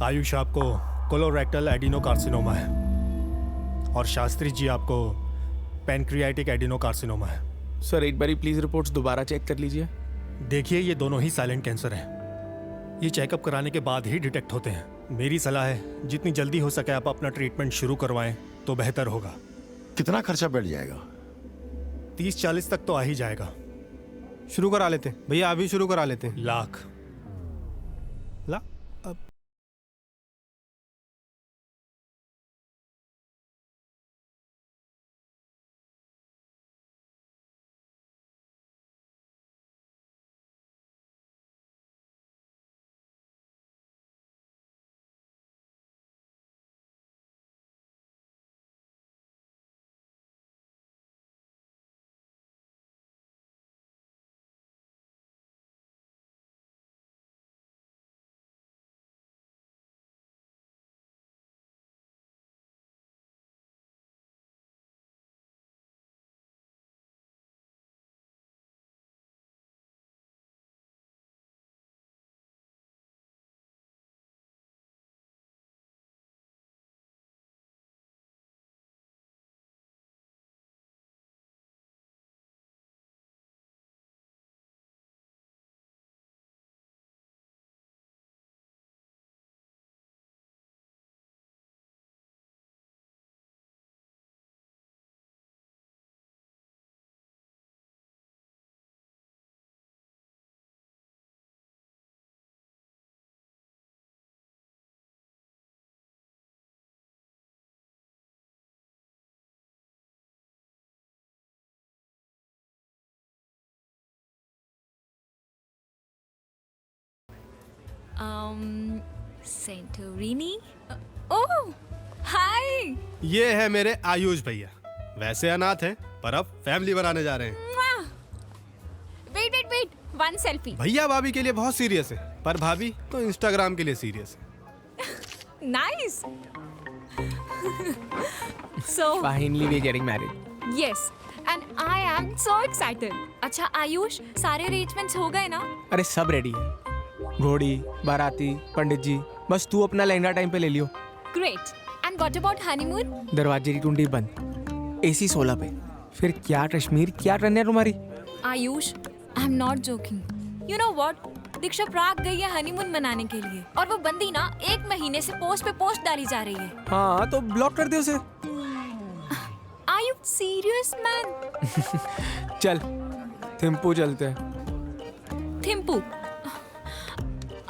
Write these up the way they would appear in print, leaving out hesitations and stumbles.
आयुष आपको colorectal adenocarcinoma है और शास्त्री जी आपको पैनक्रियाटिक एडिनोकार्सिनोमा है। सर एक बारी प्लीज रिपोर्ट्स दोबारा चेक कर लीजिए। देखिए, ये दोनों ही साइलेंट कैंसर हैं। ये चेकअप कराने के बाद ही डिटेक्ट होते हैं। मेरी सलाह है जितनी जल्दी हो सके आप अपना ट्रीटमेंट शुरू करवाएं तो बेहतर होगा। कितना खर्चा बैठ जाएगा? 30-40 तक तो आ ही जाएगा। शुरू करा लेते हैं भैया, अभी शुरू करा लेते हैं। लाख सेंटोरिनी। ओह हाय। ये है मेरे आयुष भैया। वैसे अनाथ हैं पर अब फैमिली बनाने जा रहे हैं। Wait wait wait, one selfie. भैया भाभी के लिए बहुत सीरियस है, पर भाभी तो इंस्टाग्राम के लिए सीरियस है। Nice. So finally we getting married. Yes and I am so excited. अच्छा आयुष, सारे अरेंजमेंट्स हो गए ना? अरे सब रेडी है, घोड़ी, बाराती, पंडित जी, बस तू अपना लहंगा टाइम पे ले लियो। Great. And what about honeymoon? दरवाजे की कुंडी बंद, AC 16 पे। फिर क्या कश्मीर, क्या टर्न है तुम्हारी? Ayush, I am not joking. You know what, Diksha Prague गई है हनीमून मनाने के लिए और वो बंदी ना 1 महीने से पोस्ट पे पोस्ट डाली जा रही है। हाँ तो ब्लॉक कर दे उसे। Are you serious man? चल थिम्पू चलते हैं। थिम्पू?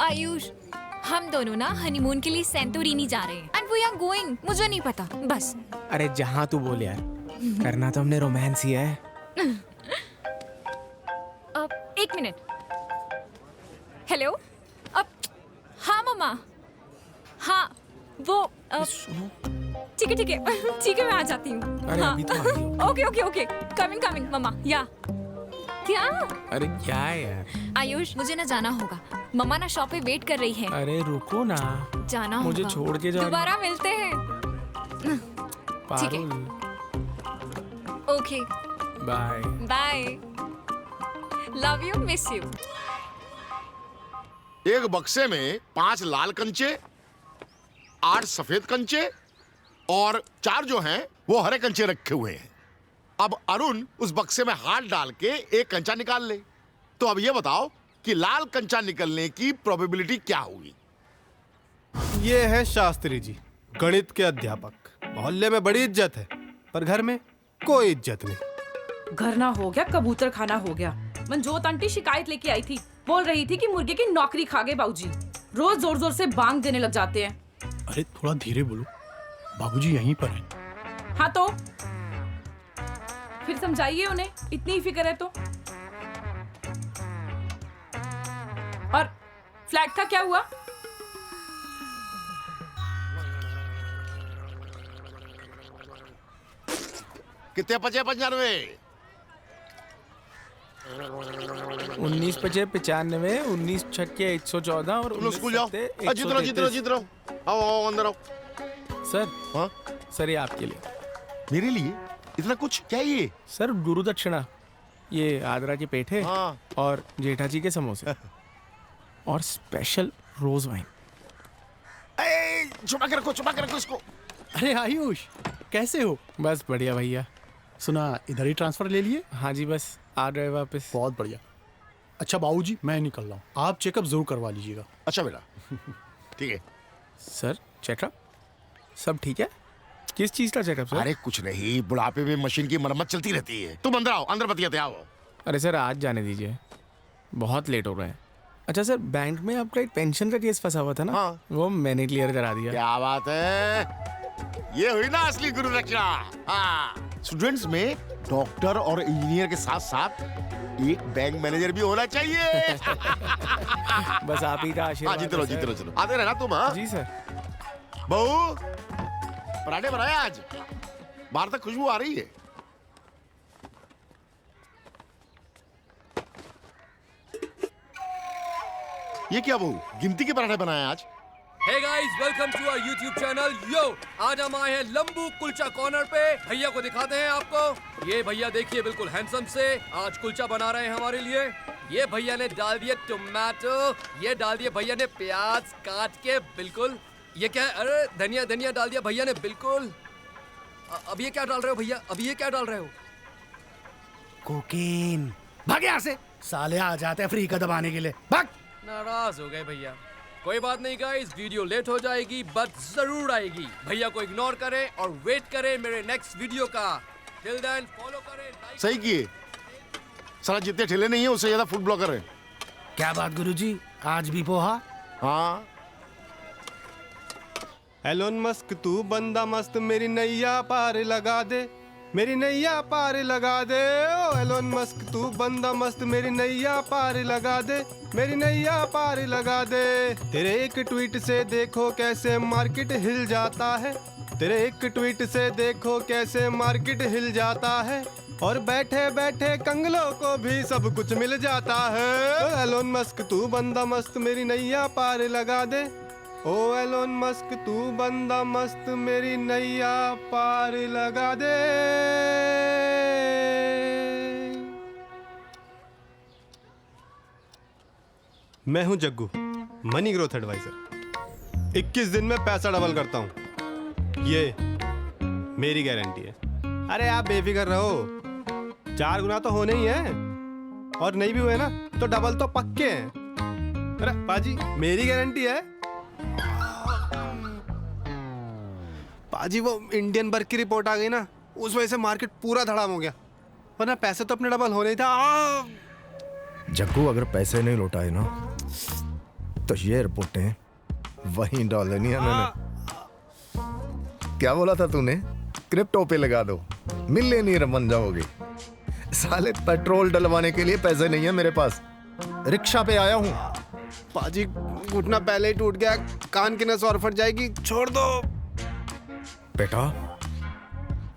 आयुष, हम दोनों ना हनीमून के लिए सेंटोरिनी जा रहे हैं एंड वी आर गोइंग। मुझे नहीं पता बस। अरे जहाँ तू बोल यार, करना तो हमने रोमांस ही है। अब 1 मिनट। हेलो। अब हाँ मम्मा। हाँ वो ठीक है ठीक है ठीक है, मैं आ जाती हूँ। अरे हाँ। अभी तो आ रही हो। Okay okay okay, coming coming मम्मा। या क्या? अरे क्या है यार? आयुष, मुझे ना जाना होगा। मम्मा ना शॉप पे वेट कर रही है। अरे रुको ना, जाना मुझे होगा। छोड़ के जा। दोबारा मिलते हैं। ठीक है। Parul, okay bye. Bye. Love you, miss you. एक बक्से में 5 लाल कंचे, 8 सफेद कंचे और 4 जो हैं वो हरे कंचे रखे हुए हैं। अब अरुण उस बक्से में हाथ डाल के एक कंचा निकाल ले। तो अब ये बताओ कि लाल कंचा निकलने की प्रोबेबिलिटी क्या होगी? ये है शास्त्री जी, गणित के अध्यापक। मोहल्ले में बड़ी इज्जत है, पर घर में कोई इज्जत नहीं। घर ना हो गया, कबूतर खाना हो गया। मंजोत आंटी शिकायत लेके आई थी, बोल रही थी कि मुर्गे की नौकरी खा गए बाबूजी। रोज जोर जोर से बांग देने लग जाते हैं। अरे थोड़ा धीरे बोलो, बाबूजी यहीं पर हैं। हाँ तो फिर समझाइए उन्हें, इतनी ही फिक्र है तो। और फ्लैट का क्या हुआ? कितने बचे? 95। 19 पचे 95, 19 छक्के 114 और तुम लोग स्कूल जाओ। जीत रहो जीत रहो जीत रहो। आओ आओ अंदर आओ। सर, हाँ सर ये आपके लिए। मेरे लिए इतना कुछ? क्या ये? सर गुरु दक्षिणा, ये आगरा के पेठे हाँ। और जेठा जी के समोसे और स्पेशल रोज वाइन। छुपा के रखो इसको। अरे आयुष, कैसे हो? बस बढ़िया भैया। सुना इधर ही ट्रांसफर ले लिए? हाँ जी, बस आ रहे वापस। बहुत बढ़िया। अच्छा बाबूजी, मैं निकल रहा हूँ, आप चेकअप जरूर करवा लीजिएगा। अच्छा बेटा, ठीक है। सर चेकअप सब ठीक है? किस चीज़ का चेकअप सर? अरे कुछ नहीं, बुढ़ापे में मशीन की मरम्मत चलती रहती है। तुम अंदर आओ, अंदर बतियाते आओ। अरे सर आज जाने दीजिए, बहुत लेट हो रहा है। अच्छा सर, बैंक में आपका एक पेंशन का केस फंसा हुआ था ना? हाँ। वो मैंने क्लियर करा दिया। क्या बात है, ये हुई ना असली गुरु रक्षा। हाँ, स्टूडेंट्स में डॉक्टर और इंजीनियर के साथ साथ एक बैंक मैनेजर भी होना चाहिए। बस आप ही का हाँ, आशीर्वाद जीते रहो, है, जीते सर। रहो, चलो आते रहना तुम। हाँ जी सर। बहू, पराठे बनाए आज, बाहर तक खुशबू आ रही है। ये क्या बहू, गिनती के पराठे बनाए आज? Hey guys, welcome to our YouTube channel. Yo, आज हम आए हैं लंबू कुलचा कॉर्नर पे। भैया को दिखाते हैं आपको। ये भैया देखिए, बिल्कुल हैंडसम से आज कुलचा बना रहे हैं हमारे लिए। ये भैया ने डाल दिए टोमेटो, ये डाल दिए भैया ने प्याज काट के, बिल्कुल। ये क्या है? अरे धनिया धनिया डाल दिया भैया ने, बिल्कुल। अब ये क्या डाल रहे हो भैया? अब ये क्या डाल रहे हो? कोकीन। भाग यहाँ से, साले आ जाते हैं फ्री का दबाने के लिए। भाग। नाराज हो गए भैया। कोई बात नहीं गाइस, वीडियो लेट हो जाएगी बट जरूर आएगी। भैया को इग्नोर करें और वेट करें मेरे नेक्स्ट वीडियो का। टिल देन फॉलो करें, like सही किए, साला जितने ठेले नहीं है उससे ज्यादा फूड ब्लॉगर है। क्या बात गुरुजी, आज भी पोहा? हाँ, एलोन मस्क तू बंदा मस्त, मेरी नैया पार लगा दे, मेरी नैया पार लगा दे। ओ एलोन मस्क तू बंदा मस्त, मेरी नैया पार लगा दे, मेरी नैया पार लगा दे। तेरे एक ट्वीट से देखो कैसे मार्केट हिल जाता है, तेरे एक ट्वीट से देखो कैसे मार्केट हिल जाता है, और बैठे बैठे कंगलों को भी सब कुछ मिल जाता है। ओ एलोन मस्क तू बंदा मस्त, मेरी नैया पार लगा दे। ओ एलोन मस्क तू बंदा मस्त, मेरी नैया पार लगा दे। मैं हूं जग्गू, मनी ग्रोथ एडवाइजर। 21 दिन में पैसा डबल करता हूं, ये मेरी गारंटी है। अरे आप बेफिक्र रहो, 4 गुना तो होने ही है, और नहीं भी हुए ना तो डबल तो पक्के हैं। अरे पाजी, मेरी गारंटी है। पाजी वो इंडियन बर्ग की रिपोर्ट आ गई ना, उस वजह से मार्केट पूरा धड़ाम हो गया, वरना पैसे तो अपने डबल होने ही था। जग्गू अगर पैसे नहीं लौटाए ना तो ये रिपोर्टें वहीं डाल देनी है मैंने। क्या बोला था तूने? क्रिप्टो पे लगा दो, मिलियनियर बन जाओगे। साले पेट्रोल डलवाने के लिए पैसे नहीं है मेरे पास, रिक्शा पे आया हूँ। पाजी घुटना पहले ही टूट गया, कान की नस और फट जाएगी, छोड़ दो। बेटा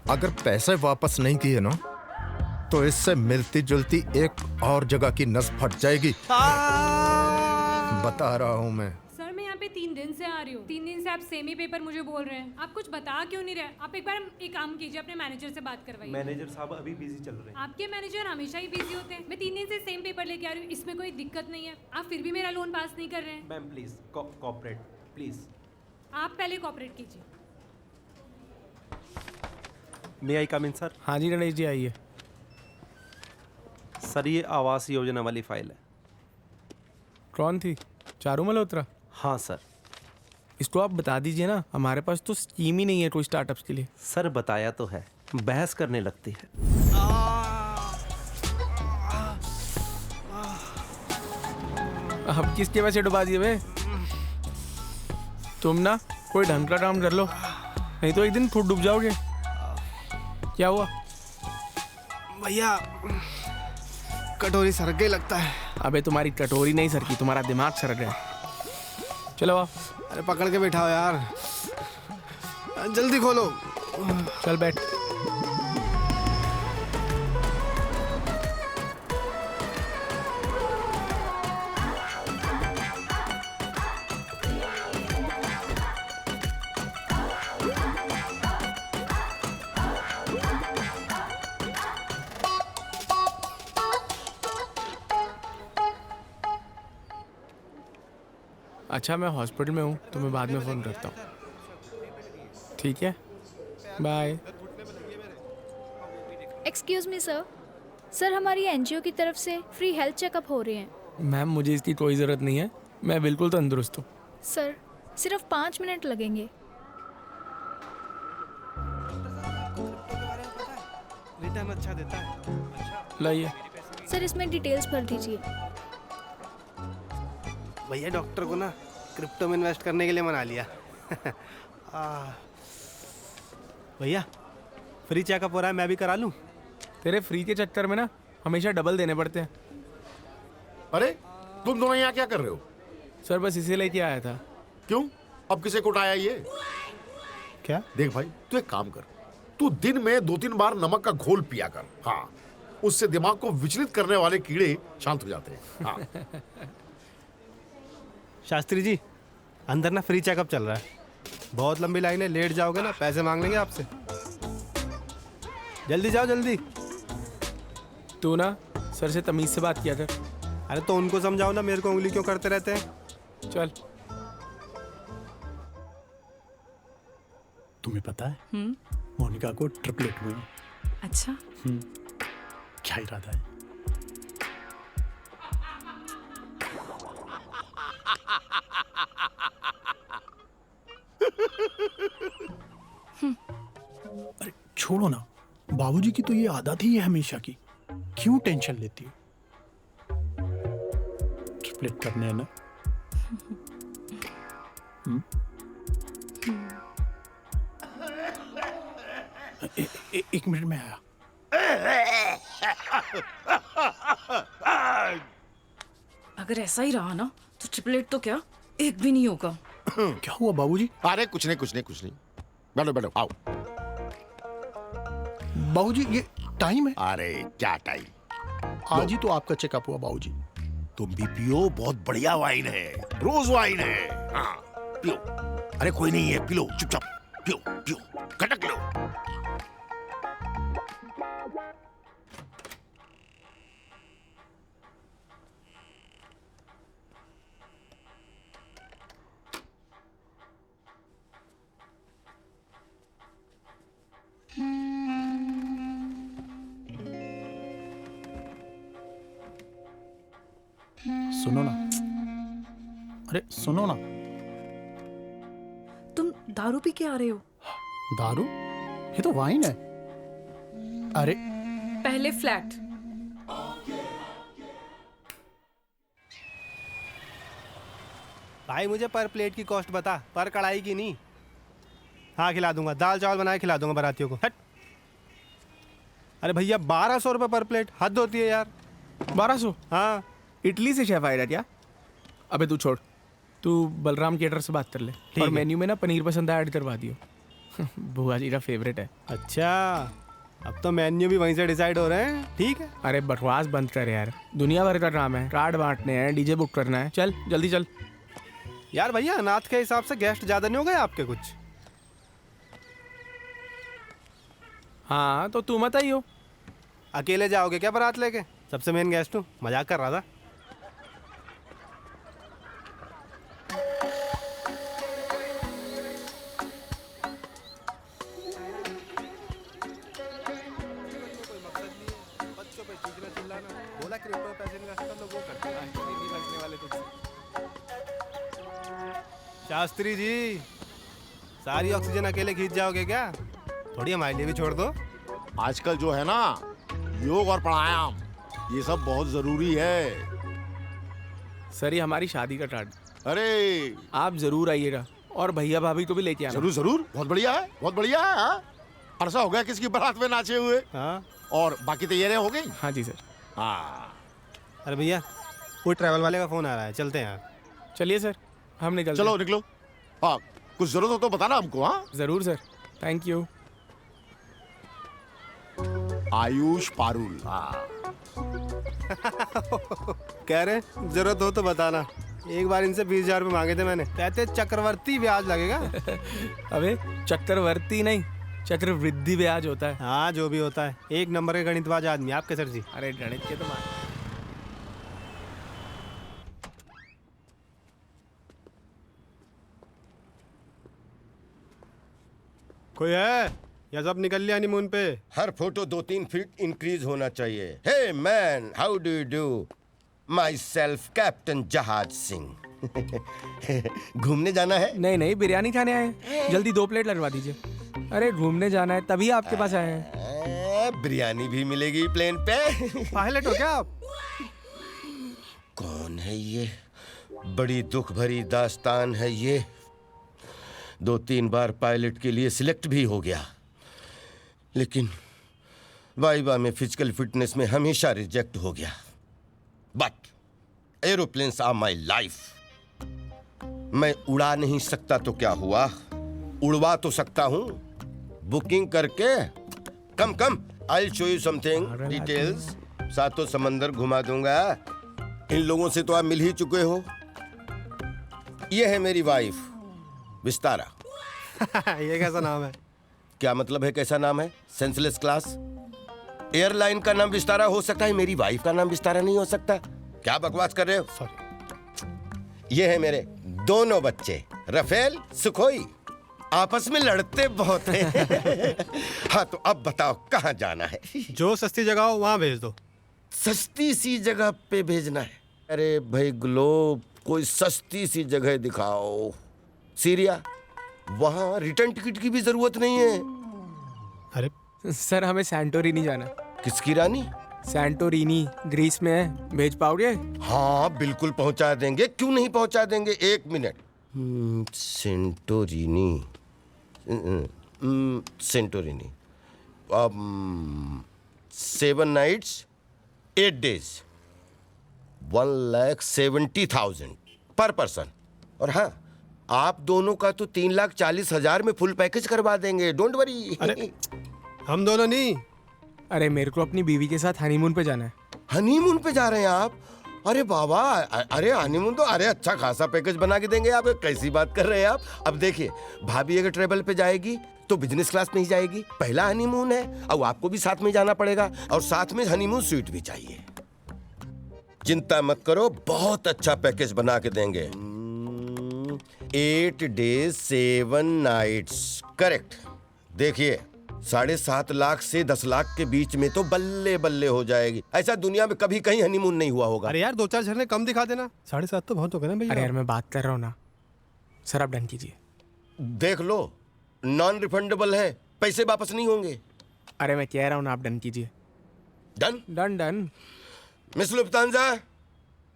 अगर पैसे वापस नहीं किए ना तो इससे मिलती जुलती एक और जगह की नस फट जाएगी, बता रहा हूं मैं। सर मैं यहाँ पे 3 दिन से आ रही हूँ। 3 दिन से आप सेम ही पेपर मुझे बोल रहे हैं। आप कुछ बता क्यों नहीं रहे? आप एक बार एक काम कीजिए, अपने मैनेजर से बात करवाइए। मैनेजर साहब अभी बिजी चल रहे हैं। आपके मैनेजर हमेशा ही बिजी होते हैं। मैं 3 दिन से सेम पेपर लेके आ रही हूँ, इसमें कोई दिक्कत नहीं है। आप फिर भी मेरा लोन पास नहीं कर रहे हैं। Ma'am please cooperate please. आप पहले कोऑपरेट कीजिए। मे आई कम इन सर? हाँ जी गणेश जी आइए। सर ये आवास योजना वाली फाइल है। कौन थी? चारू मल्होत्रा? हाँ सर। इसको आप बता दीजिए ना, हमारे पास तो स्कीम ही नहीं है कोई स्टार्टअप्स के लिए। सर बताया तो है, बहस करने लगती है। अब किसके वजह से डुबा दिए बे? तुम ना कोई ढंग का काम कर लो, नहीं तो एक दिन खुद डूब जाओगे। क्या हुआ? भैया कटोरी सरक गई लगता है। अबे तुम्हारी कटोरी नहीं सरकी, तुम्हारा दिमाग सरक गया। चलो आओ। अरे पकड़ के बैठाओ यार, जल्दी खोलो। चल बैठ। अच्छा मैं हॉस्पिटल में हूँ तो मैं बाद में फ़ोन करता हूँ। ठीक है, bye. Excuse me sir, sir हमारी एनजीओ की तरफ से फ्री हेल्थ चेकअप हो रहे हैं। मैम मुझे इसकी कोई ज़रूरत नहीं है, मैं बिल्कुल तंदुरुस्त हूँ। सर सिर्फ 5 मिनट लगेंगे। रिटर्न अच्छा देता है। लाइए। सर इसमें डिटेल्स भर दीजिए। भैया डॉक्टर को ना क्रिप्टो में इन्वेस्ट करने के लिए मना लिया। भैया फ्री चेकअप हो रहा है, मैं भी करा लूँ? तेरे फ्री के चक्कर में ना हमेशा डबल देने पड़ते हैं। अरे तुम दोनों यहाँ क्या कर रहे हो? सर बस इसे लेके आया था। क्यों? अब किसे कुटाया ये? क्या? देख भाई, तू एक काम कर, तू दिन में 2-3 बार नमक का घोल पिया कर। हाँ, उससे दिमाग को विचलित करने वाले कीड़े शांत हो जाते हैं। हाँ। शास्त्री जी अंदर ना फ्री चेकअप चल रहा है, बहुत लंबी लाइन है, लेट जाओगे ना पैसे मांग लेंगे आपसे। जल्दी जाओ जल्दी। तू ना सर से तमीज़ से बात किया कर। अरे तो उनको समझाओ ना, मेरे को उंगली क्यों करते रहते हैं? चल। तुम्हें पता है मोनिका को ट्रिपलेट हुए। अच्छा। क्या इरादा है? अरे छोड़ो ना, बाबूजी की तो ये आदत ही है हमेशा की, क्यों टेंशन लेती हो? ट्रिपलेट करने है ना। एक मिनट में आया। अगर ऐसा ही रहा ना तो ट्रिपलेट तो क्या एक भी नहीं होगा। क्या हुआ बाबूजी? अरे कुछ नहीं। बैठो बैठो, आओ। बाबूजी ये टाइम है? अरे क्या टाइम, आज ही तो आपका चेकअप हुआ बाबूजी। तुम भी पियो, बहुत बढ़िया वाइन है, रोज वाइन है। हाँ पियो। अरे कोई नहीं है, पी लो चुपचाप, पियो पियो, खटक लो। सुनो ना, अरे सुनो ना। तुम दारू पी के आ रहे हो? दारू? ये तो वाइन है। अरे पहले फ्लैट। भाई मुझे पर प्लेट की कॉस्ट बता, पर कढ़ाई की नहीं। हाँ खिला दूंगा, दाल चावल बना के खिला दूंगा बारातियों को। हट। अरे भैया 1200 रुपये पर प्लेट, हद होती है यार। 1200? हाँ। इटली से शेफ आएगा क्या? अबे तू छोड़, तू बलराम केटर से बात कर ले और मेन्यू में ना पनीर पसंद ऐड करवा दियो। बुआ जी का फेवरेट है। अच्छा, अब तो मेन्यू भी वहीं से डिसाइड हो रहे हैं। ठीक है। अरे बकवास बंद कर यार, दुनिया भर का काम है, कार्ड बांटने हैं, डीजे बुक करना है। चल जल्दी चल। यार भैया अनाथ के हिसाब से गेस्ट ज्यादा नहीं हो गए आपके कुछ? हाँ तो तू मत आई हो। अकेले जाओगे क्या बारात लेके? सबसे मेन गेस्ट हूँ, मजाक कर रहा था। शास्त्री जी सारी ऑक्सीजन अकेले खींच जाओगे क्या? थोड़ी हमारे लिए भी छोड़ दो। आजकल जो है ना, योग और प्राणायाम ये सब बहुत जरूरी है। सर ये हमारी शादी का कार्ड। अरे आप जरूर आइएगा और भैया भाभी को भी लेके आना। जरूर जरूर, बहुत बढ़िया है, बहुत बढ़िया है। हाँ? अरसा हो गया किसकी बारात में नाचे हुए। हाँ। और बाकी तैयारियां हो गई? हाँ जी सर। हाँ। अरे भैया कोई ट्रैवल वाले का फोन आ रहा है, चलते हैं। चलिए सर, हम निकल। चलो निकलो। हाँ कुछ जरूरत हो तो बताना हमको। हाँ जरूर sir, thank you. Ayush Parul. हाँ। कह रहे जरूरत हो तो बताना। एक बार इनसे 20,000 रुपये मांगे थे मैंने, कहते चक्रवर्ती ब्याज लगेगा। अबे चक्रवर्ती नहीं, चक्रवृद्धि ब्याज होता है। हाँ जो भी होता है, एक नंबर के गणितबाज आदमी आपके सर जी। अरे गणित के तो कोई है या सब निकल लिया हनीमून पे? हर फोटो 2-3 फीट इंक्रीज होना चाहिए। Hey man, how do you do? My self captain Jahaj Singh. घूमने जाना है? नहीं नहीं, बिरयानी खाने आए हैं। जल्दी 2 प्लेट लगवा दीजिए। अरे घूमने जाना है तभी आपके पास आए हैं। बिरयानी भी मिलेगी प्लेन पे। पायलट हो क्या आप? कौन है ये? बड़ी दुख भरी दास्तान है ये। 2-3 बार पायलट के लिए सिलेक्ट भी हो गया, लेकिन वाइवा में फिजिकल फिटनेस में हमेशा रिजेक्ट हो गया। But aeroplanes are my life. मैं उड़ा नहीं सकता तो क्या हुआ, उड़वा तो सकता हूं बुकिंग करके। Come I show you something details. सातों समंदर घुमा दूंगा। इन लोगों से तो आप मिल ही चुके हो। ये है मेरी वाइफ विस्तारा। ये कैसा नाम है? क्या मतलब है कैसा नाम है? Senseless class. एयरलाइन का नाम विस्तारा हो सकता है, मेरी वाइफ का नाम विस्तारा नहीं हो सकता। क्या बकवास कर रहे हो? सॉरी। ये है मेरे दोनों बच्चे रफेल, सुखोई। आपस में लड़ते बहुत हैं। हाँ तो अब बताओ कहाँ जाना है? जो सस्ती जगह हो वहां भेज दो। सस्ती सी जगह पे भेजना है? अरे भाई ग्लोब, कोई सस्ती सी जगह दिखाओ। सीरिया, वहां रिटर्न टिकट की भी जरूरत नहीं है। अरे सर हमें सैंटोरिनी जाना। किसकी रानी? सैंटोरिनी, ग्रीस में है। भेज पाओगे? हाँ बिल्कुल पहुंचा देंगे, क्यों नहीं पहुंचा देंगे। 1 minute. Santorini, Santorini 7 nights 8 days 1,70,000 पर पर्सन। और हाँ, आप दोनों का तो 3,40,000 में फुल पैकेज करवा देंगे, डोंट वरी। अरे हम दोनों नहीं। अरे मेरे को अपनी बीवी के साथ हनीमून पे जाना है। हनीमून पे जा रहे हैं आप? अरे बाबा, अरे हनीमून तो अरे अच्छा खासा पैकेज बना के देंगे आप। कैसी बात कर रहे हैं आप? अब देखिए, भाभी अगर ट्रेवल पे जाएगी तो बिजनेस क्लास में ही जाएगी। पहला हनीमून है और आपको भी साथ में जाना पड़ेगा, और साथ में हनीमून स्वीट भी चाहिए। चिंता मत करो, बहुत अच्छा पैकेज बना के देंगे। 8 days 7 nights करेक्ट। देखिए 7.5 लाख से 10 लाख के बीच में तो बल्ले बल्ले हो जाएगी। ऐसा दुनिया में कभी कहीं हनीमून नहीं हुआ होगा। अरे यार 2-4 झरने कम दिखा देना। 7.5 तो बहुत हो गए ना भैया। अरे यार मैं बात कर रहा हूँ ना। सर आप डन कीजिए। देख लो, नॉन रिफंडेबल है, पैसे वापस नहीं होंगे। अरे मैं कह रहा हूँ ना, आप डन कीजिए। Done done done. Miss Lufthansa,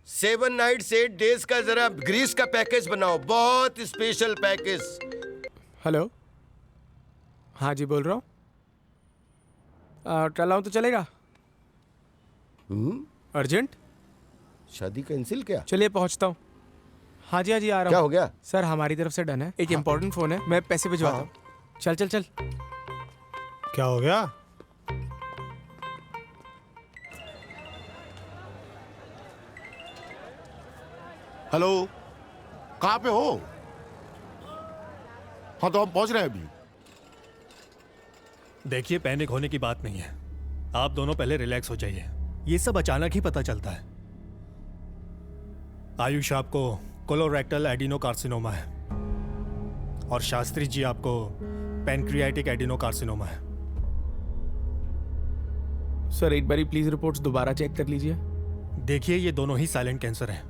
7 nights 8 days का जरा ग्रीस का पैकेज बनाओ, बहुत स्पेशल पैकेज। हेलो, हाँ जी बोल रहा हूँ। चल रहा हूँ तो चलेगा? अर्जेंट? शादी कैंसिल क्या? चलिए पहुँचता हूँ। हाँ जी आ रहा हूँ। क्या हो गया? सर हमारी तरफ से डन है। एक इम्पोर्टेंट फोन है, मैं पैसे भिजवाता हूँ। चल। क्या हो गया? हेलो, कहाँ पे हो? हाँ तो हम पहुंच रहे हैं अभी। देखिए, पैनिक होने की बात नहीं है। आप दोनों पहले रिलैक्स हो जाइए। ये सब अचानक ही पता चलता है। आयुष आपको कोलोरेक्टल एडिनोकार्सिनोमा है और शास्त्री जी आपको पैनक्रियाटिक एडिनोकार्सिनोमा है। सर एक बारी प्लीज रिपोर्ट्स दोबारा चेक कर लीजिए। देखिए, ये दोनों ही साइलेंट कैंसर हैं।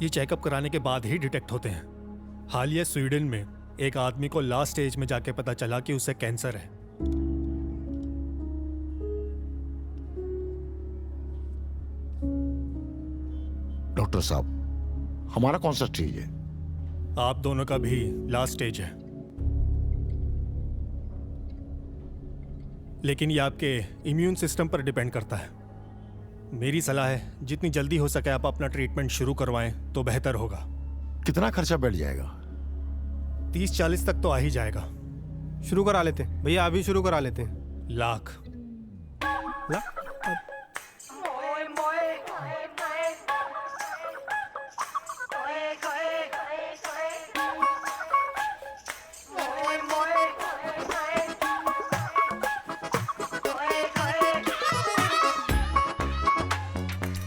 ये चेकअप कराने के बाद ही डिटेक्ट होते हैं। हालिया स्वीडन में एक आदमी को लास्ट स्टेज में जाके पता चला कि उसे कैंसर है। डॉक्टर साहब, हमारा कौन सा स्टेज है? आप दोनों का भी लास्ट स्टेज है, लेकिन ये आपके इम्यून सिस्टम पर डिपेंड करता है। मेरी सलाह है, जितनी जल्दी हो सके आप अपना ट्रीटमेंट शुरू करवाएं तो बेहतर होगा। कितना खर्चा बैठ जाएगा? 30-40 तक तो आ ही जाएगा। शुरू करा लेते हैं भैया, अभी शुरू करा लेते हैं। लाख।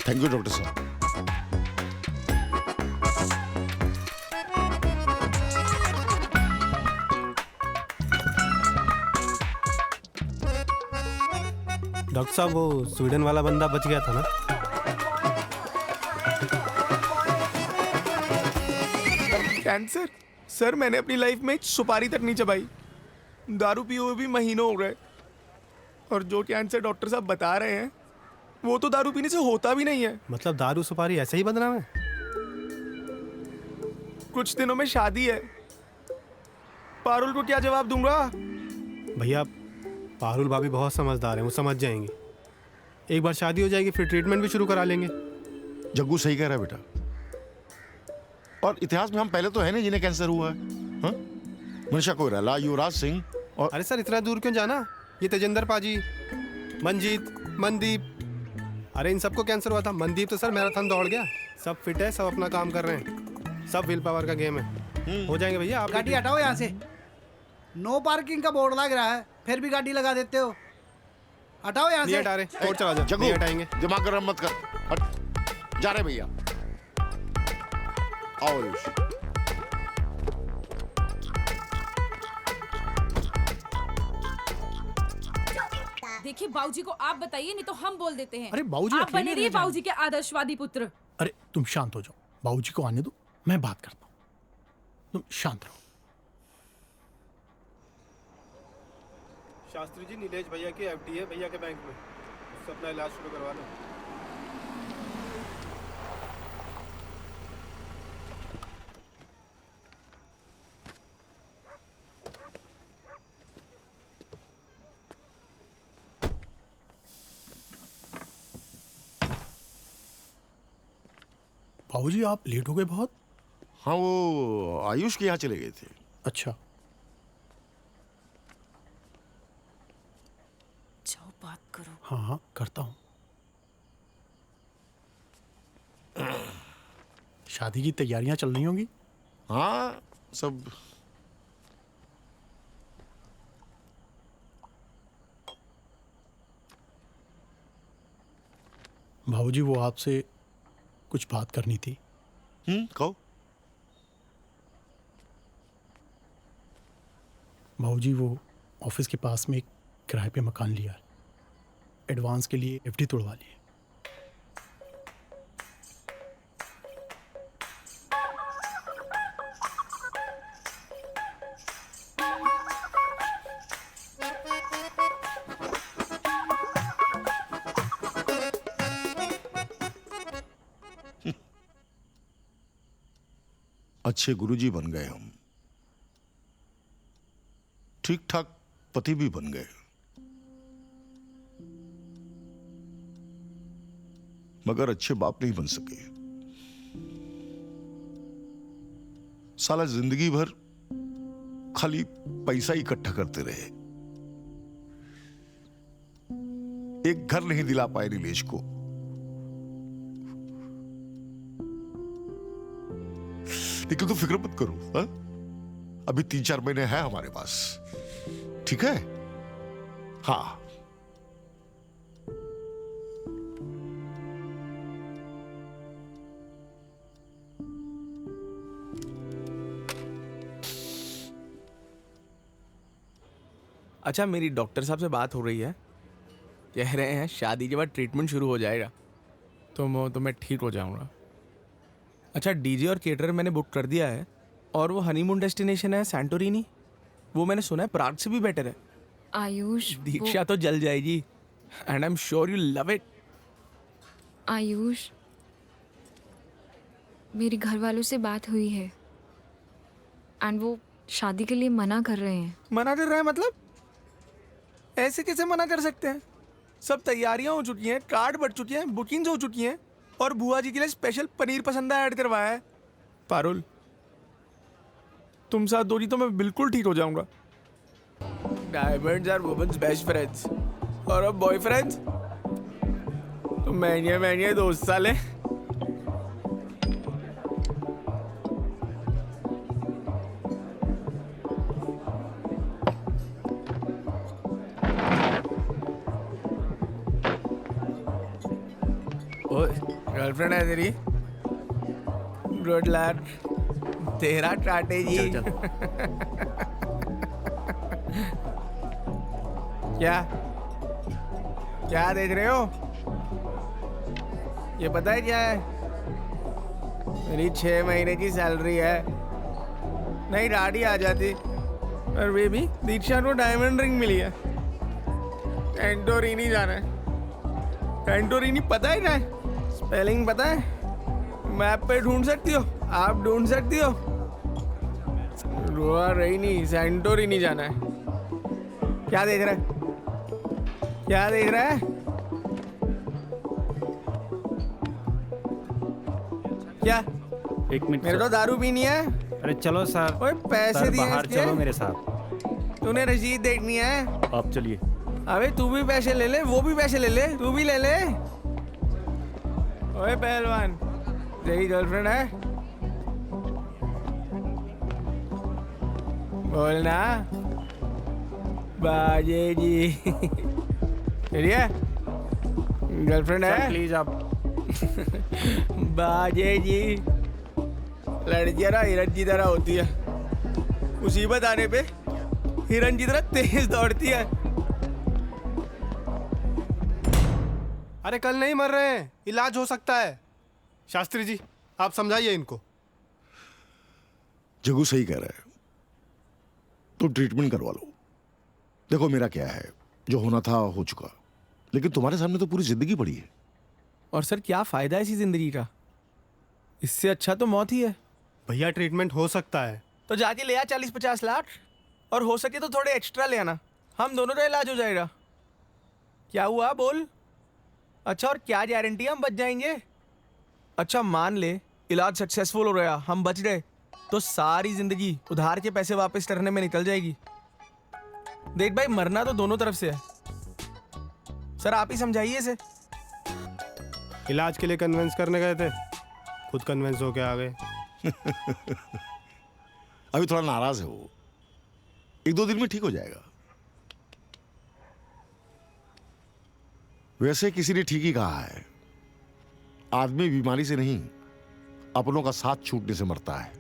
थैंक यू डॉक्टर साहब। डॉक्टर साहब वो स्वीडन वाला बंदा बच गया था ना? कैंसर? सर मैंने अपनी लाइफ में एक सुपारी तक नहीं चबाई, दारू पिए हुए भी महीनों हो गए, और जो कैंसर डॉक्टर साहब बता रहे हैं वो तो दारू पीने से होता भी नहीं है। मतलब दारू सुपारी ऐसे ही बदनाम है? कुछ दिनों में शादी है, पारुल को क्या जवाब दूंगा? भैया पारुल भाभी बहुत समझदार है, वो समझ जाएंगे। एक बार शादी हो जाएगी फिर ट्रीटमेंट भी शुरू करा लेंगे। जग्गू सही कह रहा है बेटा, और इतिहास में हम पहले तो है नहीं जिन्हें कैंसर हुआ है। हाँ? मनीषा कोइराला, युवराज सिंह और अरे सर इतना दूर क्यों जाना? ये तेजेंद्र पाजी, मंजीत, मनदीप, अरे इन सबको कैंसर हुआ था। मनदीप तो सर मैराथन दौड़ गया। सब फिट है, सब अपना काम कर रहे हैं, सब विल पावर का गेम है। हो जाएंगे भैया। आप गाड़ी हटाओ यहाँ से। नो पार्किंग का बोर्ड लग रहा है, फिर भी गाड़ी लगा देते हो। हटाओ यहाँ से। हटा रहे, कोर्ट चला जाओ। जग्गू नहीं हटाएंगे। दिमाग गरम मत कर, हट। जा रहे भैया। आओ आयुष। देखिए बाबूजी को आप बताइए, नहीं तो हम बोल देते हैं। अरे बाबूजी आप अकेले बने रह रहिए जाएंगे। बाबूजी के आदर्शवादी पुत्र। अरे तुम शांत हो जाओ, बाबूजी को आने दो, मैं बात करता हूँ। तुम शांत रहो। शास्त्री जी, नीलेश भैया की एफडी है भैया के बैंक में, उससे अपना इलाज शुरू करवा लो। बाबूजी आप लेट हो गए बहुत। हाँ वो आयुष के यहाँ चले गए थे। अच्छा जाओ बात करो। हाँ हाँ करता हूँ। शादी की तैयारियां चल रही होंगी। हाँ सब। बाबूजी वो आपसे कुछ बात करनी थी। कहो। बाबूजी वो ऑफिस के पास में एक किराए पे मकान लिया है, एडवांस के लिए एफडी तोड़वा लिए। अच्छे गुरुजी बन गए हम, ठीक ठाक पति भी बन गए, मगर अच्छे बाप नहीं बन सके। साला जिंदगी भर खाली पैसा इकट्ठा करते रहे, एक घर नहीं दिला पाए नीलेश को। लेकिन तो फिक्र मत करो, हा? अभी 3-4 महीने हैं हमारे पास, ठीक है? हाँ। अच्छा मेरी डॉक्टर साहब से बात हो रही है, कह रहे हैं शादी के बाद ट्रीटमेंट शुरू हो जाएगा तो मैं ठीक हो जाऊंगा। अच्छा डीजे और केटरर मैंने बुक कर दिया है, और वो हनीमून डेस्टिनेशन है सैंटोरिनी, वो मैंने सुना है प्राग से भी बेटर है। आयुष दीक्षा तो जल जाएगी, and I am sure you love it. Ayush मेरे घर वालों से बात हुई है, एंड वो शादी के लिए मना कर रहे हैं। मना कर रहे हैं मतलब? ऐसे कैसे मना कर सकते हैं? सब तैयारियां हो चुकी हैं, कार्ड बढ़ चुके हैं, बुकिंग्स हो चुकी हैं, और बुआ जी के लिए स्पेशल पनीर पसंदा ऐड करवाया है। पारुल तुम साथ दो जी तो मैं बिल्कुल ठीक हो जाऊंगा। Diamonds are women's best friends, और अब बॉयफ्रेंड्स तो मैंने दोस्त साले। गर्लफ्रेंड है तेरी? गुड लक, तेरा स्ट्रैटेजी। क्या क्या देख रहे हो? ये पता है क्या है? मेरी 6 महीने की सैलरी है। नहीं दाढ़ी आ जाती, पर बेबी दीक्षा को डायमंड रिंग मिली है। सेंटोरिनी जाना है। सेंटोरिनी पता है क्या है? स्पेलिंग पता है? मैप पे ढूंढ सकती हो, आप ढूंढ सकती हो। रोआ रही नहीं, सेंटोरिनी जाना है। क्या देख रहा है? क्या देख रहा है? क्या? एक मिनट मेरे सर। तो दारू पीनी है। अरे चलो सर। ओए पैसे सर, दिए बाहर इसके? चलो मेरे साथ। तूने रसीद देखनी है? आप चलिए। अबे तू भी पैसे ले ले, वो भी पैसे ले ले, तू भी ले ले। ओए पहलवान, तेरी गर्लफ्रेंड है? बोलना। बाजे जी। तेरी है? गर्लफ्रेंड है? प्लीज आप। बाजे जी। लड़कियां ना हिरन की तरह होती है। मुसीबत आने पे हिरन की तरह तेज दौड़ती है। अरे कल नहीं मर रहे हैं, इलाज हो सकता है। शास्त्री जी आप समझाइए इनको। जग्गू सही कह रहा है, तुम ट्रीटमेंट करवा लो। देखो मेरा क्या है, जो होना था हो चुका, लेकिन तुम्हारे सामने तो पूरी जिंदगी पड़ी है। और सर क्या फायदा है इसी जिंदगी का? इससे अच्छा तो मौत ही है। भैया ट्रीटमेंट हो सकता है। तो जाके ले आ 40-50 लाख, और हो सके तो थोड़े एक्स्ट्रा ले आना, हम दोनों का इलाज हो जाएगा। क्या हुआ बोल? अच्छा और क्या गारंटी हम बच जाएंगे? अच्छा मान ले इलाज सक्सेसफुल हो गया, हम बच गए, तो सारी जिंदगी उधार के पैसे वापस करने में निकल जाएगी। देख भाई मरना तो दोनों तरफ से है। सर आप ही समझाइए इसे। इलाज के लिए कन्विंस करने गए थे, खुद कन्विंस होके आ गए। अभी थोड़ा नाराज है वो, 1-2 दिन में ठीक हो जाएगा। वैसे किसी ने ठीक ही कहा है, आदमी बीमारी से नहीं अपनों का साथ छूटने से मरता है।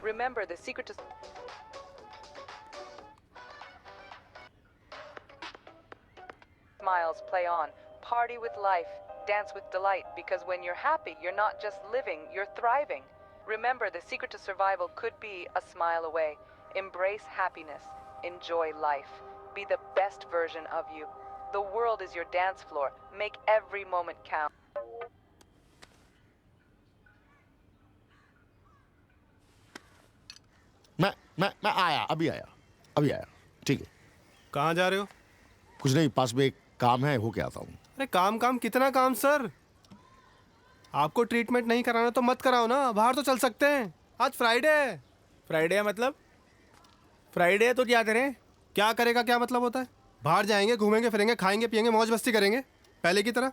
Remember the secret to smiles play on. Party with life, dance with delight, because when you're happy, you're not just living, you're thriving. Remember the secret to survival could be a smile away. Embrace happiness. Enjoy life. Be the best version of you. The world is your dance floor. Make every moment count. मैं आया, अभी आया। ठीक है। कहाँ जा रहे हो? कुछ नहीं, पास में एक काम है, होके आता हूँ। अरे काम कितना काम सर? आपको ट्रीटमेंट नहीं कराना तो मत कराओ ना, बाहर तो चल सकते हैं। आज फ्राइडे है। फ्राइडे है मतलब? फ्राइडे है तो क्या करें? क्या करेगा क्या मतलब होता है? बाहर जाएंगे, घूमेंगे फिरेंगे, खाएंगे पिएंगे, मौज मस्ती करेंगे पहले की तरह।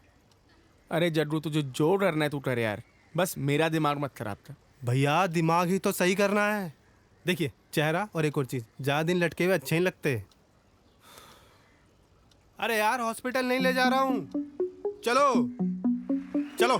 अरे जड्डू तुझे जो डरना है तू कर यार, बस मेरा दिमाग मत खराब कर। भैया दिमाग ही तो सही करना है। देखिए चेहरा और एक और चीज, ज्यादा दिन लटके हुए अच्छे नहीं लगते। अरे यार हॉस्पिटल नहीं ले जा रहा हूँ, चलो चलो।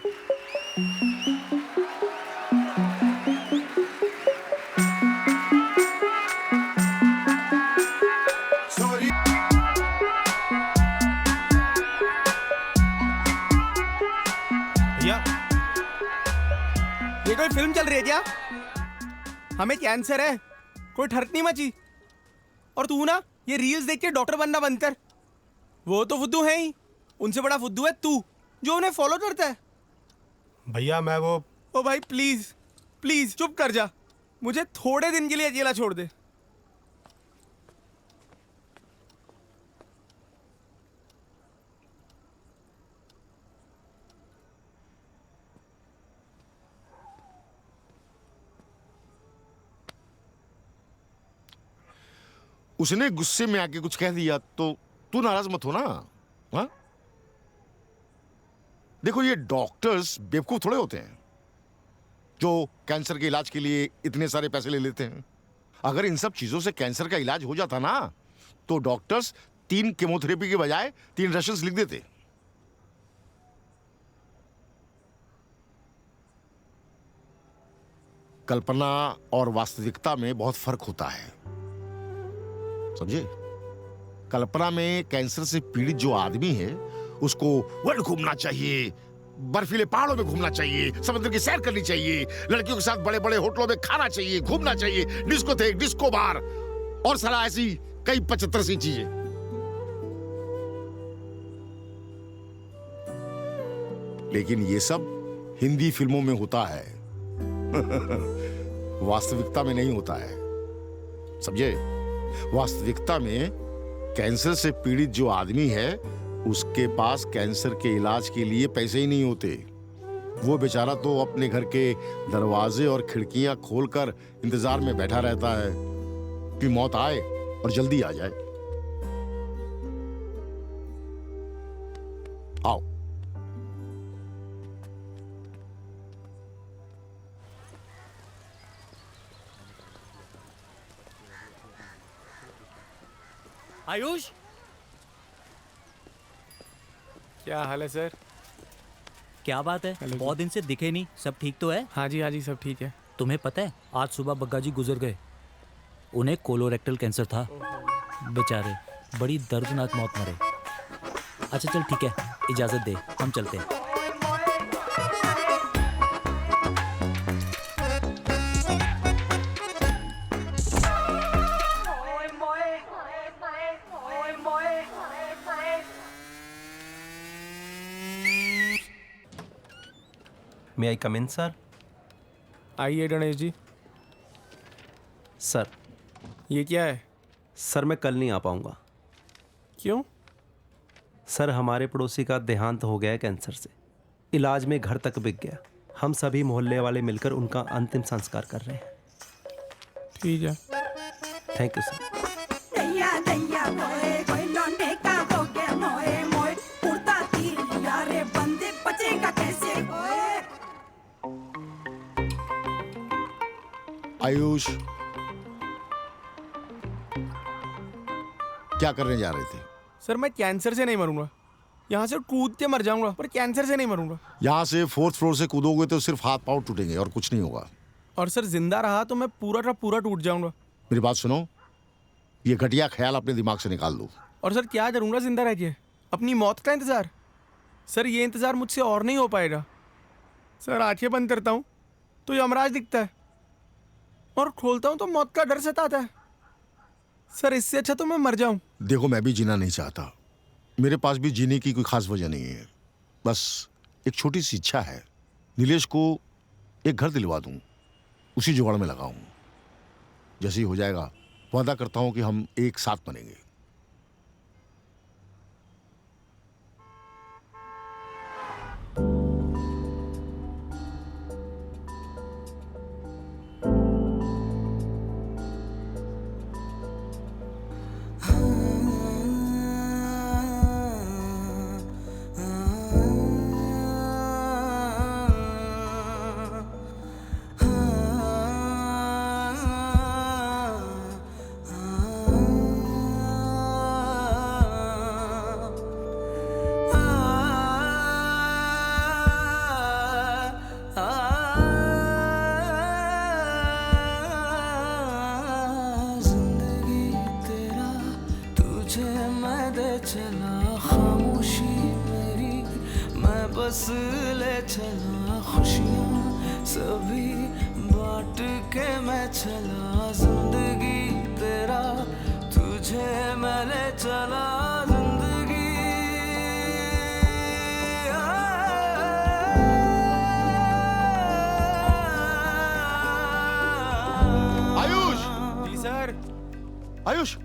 भैया ये कोई फिल्म चल रही है क्या? हमें कैंसर है, कोई ठरक नहीं मची। और तू ना ये रील्स देख के डॉक्टर बनना बंद कर। वो तो फुद्दू है ही, उनसे बड़ा फुद्दू है तू जो उन्हें फॉलो करता है। भैया मैं वो ओ भाई प्लीज प्लीज चुप कर जा, मुझे थोड़े दिन के लिए अकेला छोड़ दे। उसने गुस्से में आके कुछ कह दिया तो तू नाराज मत हो ना। हाँ देखो ये डॉक्टर्स बेवकूफ थोड़े होते हैं जो कैंसर के इलाज के लिए इतने सारे पैसे ले लेते हैं। अगर इन सब चीजों से कैंसर का इलाज हो जाता ना तो डॉक्टर्स 3 केमोथेरेपी के बजाय 3 रशंस लिख देते। कल्पना और वास्तविकता में बहुत फर्क होता है, समझे? कल्पना में कैंसर से पीड़ित जो आदमी है उसको वर्ल्ड घूमना चाहिए, बर्फीले पहाड़ों में घूमना चाहिए, समुद्र की सैर करनी चाहिए, लड़कियों के साथ बड़े बड़े होटलों में खाना चाहिए, घूमना चाहिए, डिस्कोथेक, डिस्को बार और सारा ऐसी कई 75 सी चीजें। लेकिन ये सब हिंदी फिल्मों में होता है वास्तविकता में नहीं होता है, समझे? वास्तविकता में कैंसर से पीड़ित जो आदमी है उसके पास कैंसर के इलाज के लिए पैसे ही नहीं होते। वो बेचारा तो अपने घर के दरवाजे और खिड़कियां खोलकर इंतजार में बैठा रहता है कि मौत आए और जल्दी आ जाए। आओ। आयुष, क्या हाल है सर? क्या बात है, बहुत दिन से दिखे नहीं। सब ठीक तो है? हाँ जी सब ठीक है। तुम्हें पता है आज सुबह बग्गा जी गुजर गए। उन्हें कोलोरेक्टल कैंसर था, बेचारे बड़ी दर्दनाक मौत मरे। अच्छा चल ठीक है, इजाजत दे, हम चलते हैं। मे आई कम इन सर? आइए गणेश जी। सर ये क्या है? सर मैं कल नहीं आ पाऊंगा। क्यों? सर हमारे पड़ोसी का देहांत हो गया है कैंसर से, इलाज में घर तक बिक गया। हम सभी मोहल्ले वाले मिलकर उनका अंतिम संस्कार कर रहे हैं। ठीक है। Thank you sir. आयुष, क्या करने जा रहे थे? सर मैं कैंसर से नहीं मरूंगा, यहाँ से कूद के मर जाऊंगा, पर कैंसर से नहीं मरूंगा। यहाँ से 4th फ्लोर से कूदोगे तो सिर्फ हाथ पांव टूटेंगे और कुछ नहीं होगा। और सर जिंदा रहा तो मैं पूरा का पूरा टूट जाऊंगा। मेरी बात सुनो, ये घटिया ख्याल अपने दिमाग से निकाल दो। और सर क्या करूंगा जिंदा रह के? अपनी मौत का इंतजार? सर ये इंतजार मुझसे और नहीं हो पाएगा। सर आंखें बंद करता हूँ तो यमराज दिखता है, और खोलता हूँ तो मौत का डर सताता है। सर इससे अच्छा तो मैं मर जाऊं। देखो मैं भी जीना नहीं चाहता, मेरे पास भी जीने की कोई खास वजह नहीं है। बस एक छोटी सी इच्छा है, नीलेश को एक घर दिलवा दूं, उसी जुगाड़ में लगाऊं। जैसे ही हो जाएगा वादा करता हूं कि हम एक साथ बनेंगे। चला खामोशी मेरी, मैं बस ले चला खुशियाँ सभी बांट के मैं चला। जिंदगी तेरा तुझे मैं ले चला। जिंदगी आयुष! जी सर। आयुष,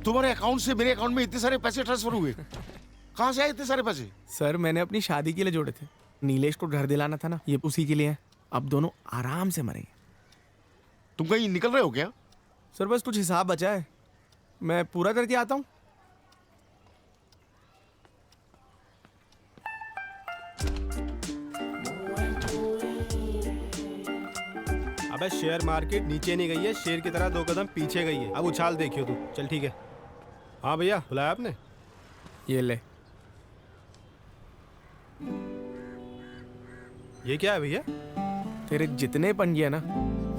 तुम्हारे अकाउंट से मेरे अकाउंट में इतने सारे पैसे ट्रांसफर हुए, कहाँ से आए इतने सारे पैसे? सर मैंने अपनी शादी के लिए जोड़े थे, नीलेश को घर दिलाना था ना, ये उसी के लिए है। अब दोनों आराम से मरेंगे। तुम कहीं निकल रहे हो क्या? सर बस कुछ हिसाब बचा है, मैं पूरा करके आता हूँ। अबे शेयर मार्केट नीचे नहीं गई है, शेर की तरह 2 कदम पीछे गई है। अब उछाल देखियो तू। चल ठीक है। हाँ भैया, बुलाया आपने? ये ले। ये क्या है भैया? तेरे जितने पंजे है ना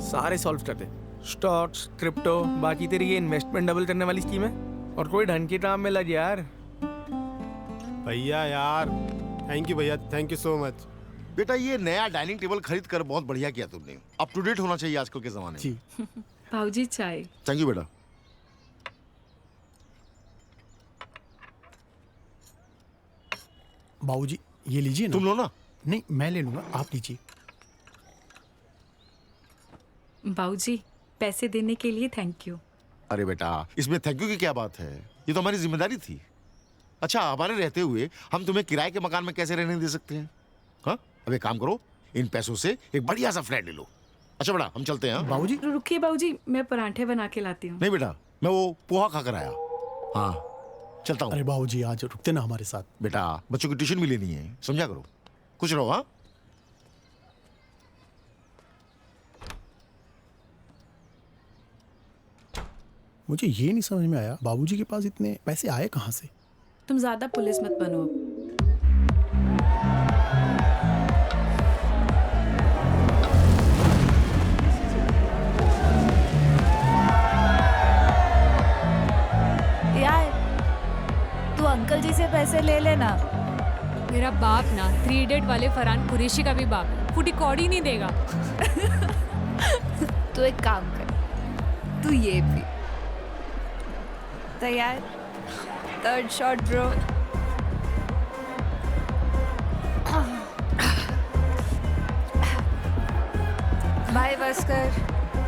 सारे सॉल्व कर दे। स्टॉक्स, क्रिप्टो, बाकी तेरी ये इन्वेस्टमेंट डबल करने वाली स्कीम है, और कोई ढंग की काम में लग यार। भैया यार, थैंक यू भैया, थैंक यू सो मच। बेटा ये नया डाइनिंग टेबल खरीद कर बहुत बढ़िया किया तुमने। अप टू डेट होना चाहिए आजकल के जमाने में। भाऊजी चाय। थैंक यू बेटा। बाबूजी ये लीजिए ना। तुम लो ना। नहीं मैं ले लूंगा, आप लीजिए। बाऊजी पैसे देने के लिए थैंक यू। अरे बेटा इसमें थैंक यू की क्या बात है, ये तो हमारी जिम्मेदारी थी। अच्छा हमारे रहते हुए हम तुम्हें किराए के मकान में कैसे रहने दे सकते हैं? हाँ अब एक काम करो, इन पैसों से एक बढ़िया सा फ्लैट ले लो। अच्छा बेटा हम चलते हैं। बाबूजी रुकिए बाऊजी, मैं पराठे बना के लाती हूँ। नहीं बेटा मैं वो पोहा खाकर आया। हाँ चलता हूँ। अरे बाबूजी आज रुकते ना हमारे साथ। बेटा बच्चों की ट्यूशन भी लेनी है, समझा करो। कुछ रहो। हाँ मुझे ये नहीं समझ में आया बाबूजी के पास इतने पैसे आए कहाँ से? तुम ज्यादा पुलिस मत बनो। यार तू अंकल जी से पैसे ले लेना। मेरा बाप ना 3 Idiot वाले फरहान कुरैशी का भी बाप फूटी कौड़ी नहीं देगा। तू एक काम कर, तू ये भी। तैयार? 3rd shot bro. भाई बस कर,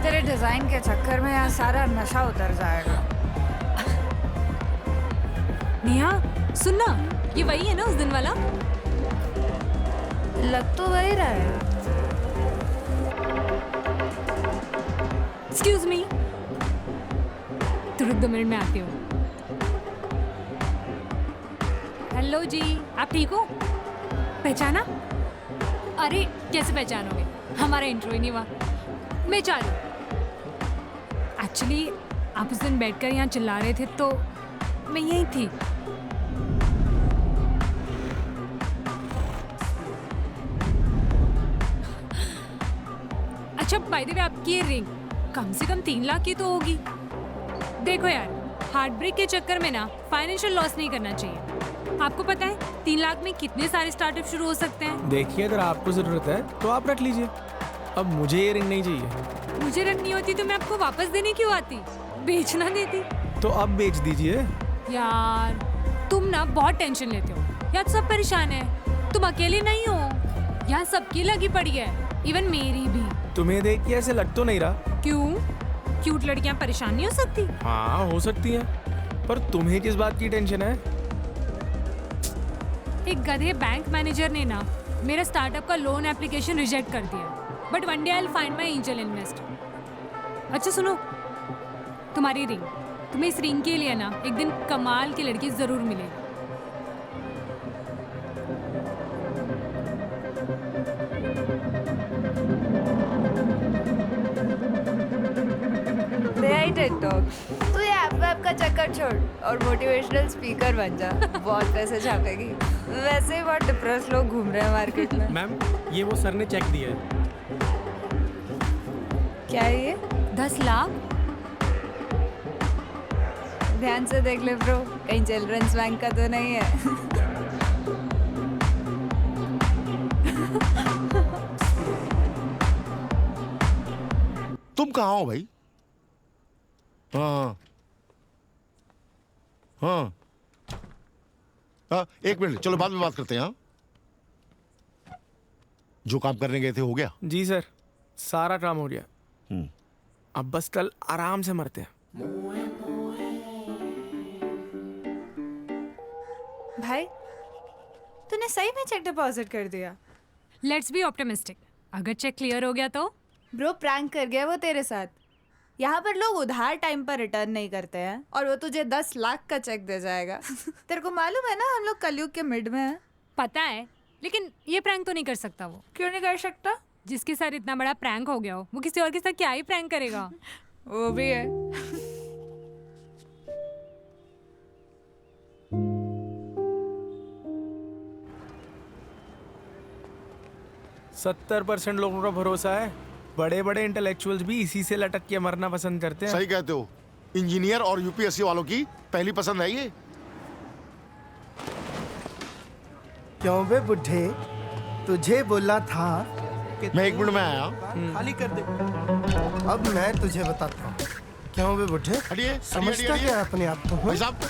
तेरे डिजाइन के चक्कर में यहाँ सारा नशा उतर जाएगा। नेहा सुनना, ये वही है ना उस दिन वाला? लग तो वही रहा है। एक्सक्यूज मी, तो रुक 2 मिनट में आती हूँ। हेलो जी, आप ठीक हो? पहचाना? अरे कैसे पहचानोगे, हमारा इंट्रो ही नहीं हुआ। मैं चालू। एक्चुअली आप उस दिन बैठकर यहाँ चिल्ला रहे थे तो मैं यहीं थी। अच्छा बाय द वे आपकी ये रिंग कम से कम 3 लाख की तो होगी। देखो यार, हार्ट ब्रेक के चक्कर में ना फाइनेंशियल लॉस नहीं करना चाहिए। आपको पता है 3 लाख में कितने सारे स्टार्टअप शुरू हो सकते हैं। देखिए अगर आपको जरूरत है तो आप रख लीजिए, अब मुझे ये रिंग नहीं चाहिए। मुझे रखनी होती तो मैं आपको वापस देने क्यों आती, बेचना देती। तो अब बेच दीजिए। यार तुम ना बहुत टेंशन लेते हो, यार सब परेशान है, तुम अकेले नहीं हो, यहाँ सबकी लगी पड़ी है, इवन मेरी भी। तुम्हें देख के ऐसे लग तो नहीं रहा। क्यों? क्यूट लड़कियां परेशान नहीं हो सकती? हाँ हो सकती हैं, पर तुम्हें किस बात की टेंशन है? एक गधे बैंक मैनेजर ने ना मेरा स्टार्टअप का लोन एप्लीकेशन रिजेक्ट कर दिया, but one day I will find my angel investor. अच्छा सुनो, तुम्हारी रिंग, तुम्हें इस रिंग के लिए ना एक दिन कमाल की लड़की जरूर मिलेगी। तू ये ऐप का चक्कर छोड़ और मोटिवेशनल स्पीकर बन जा, बहुत पैसे छापेगी। वैसे ही बहुत डिप्रेस लोग घूम रहे हैं मार्केट में। मैम ये वो सर ने चेक दिया है। क्या है ये? 10 लाख? ध्यान से देख ले ब्रो, कहीं चिल्ड्रंस बैंक का तो नहीं है। तुम कहाँ हो भाई? हाँ हाँ हाँ, एक मिनट, चलो बाद में बात करते हैं। हाँ जो काम करने गए थे हो गया? जी सर, सारा काम हो गया। अब बस कल आराम से मरते हैं। भाई तूने सही में चेक डिपॉजिट कर दिया? लेट्स बी ऑप्टिमिस्टिक, अगर चेक क्लियर हो गया तो? ब्रो प्रैंक कर गया वो तेरे साथ। यहाँ पर लोग उधार टाइम पर रिटर्न नहीं करते हैं और वो तुझे 10 लाख का चेक दे जाएगा। तेरे को मालूम है ना हम लोग कलयुग के मिड में हैं। पता है, लेकिन ये प्रैंक तो नहीं कर सकता वो। क्यों नहीं कर सकता? जिसके साथ इतना बड़ा प्रैंक हो गया हो, वो किसी और के साथ क्या ही प्रैंक करेगा। वो भी है। 70% लोगों का भरोसा है बड़े बड़े इंटेलेक्चुअल्स भी इसी से लटक के मरना पसंद करते हैं। सही कहते हो, इंजीनियर और यूपीएससी वालों की पहली पसंद है ये। क्यों बे बुढ़े, तुझे बोला था कि मैं 1 मिनट में आया। खाली कर दे। अब मैं तुझे बताता हूँ। क्यों बे बुढ़े, हटिए, समझता क्या है अपने आप को? भाई साहब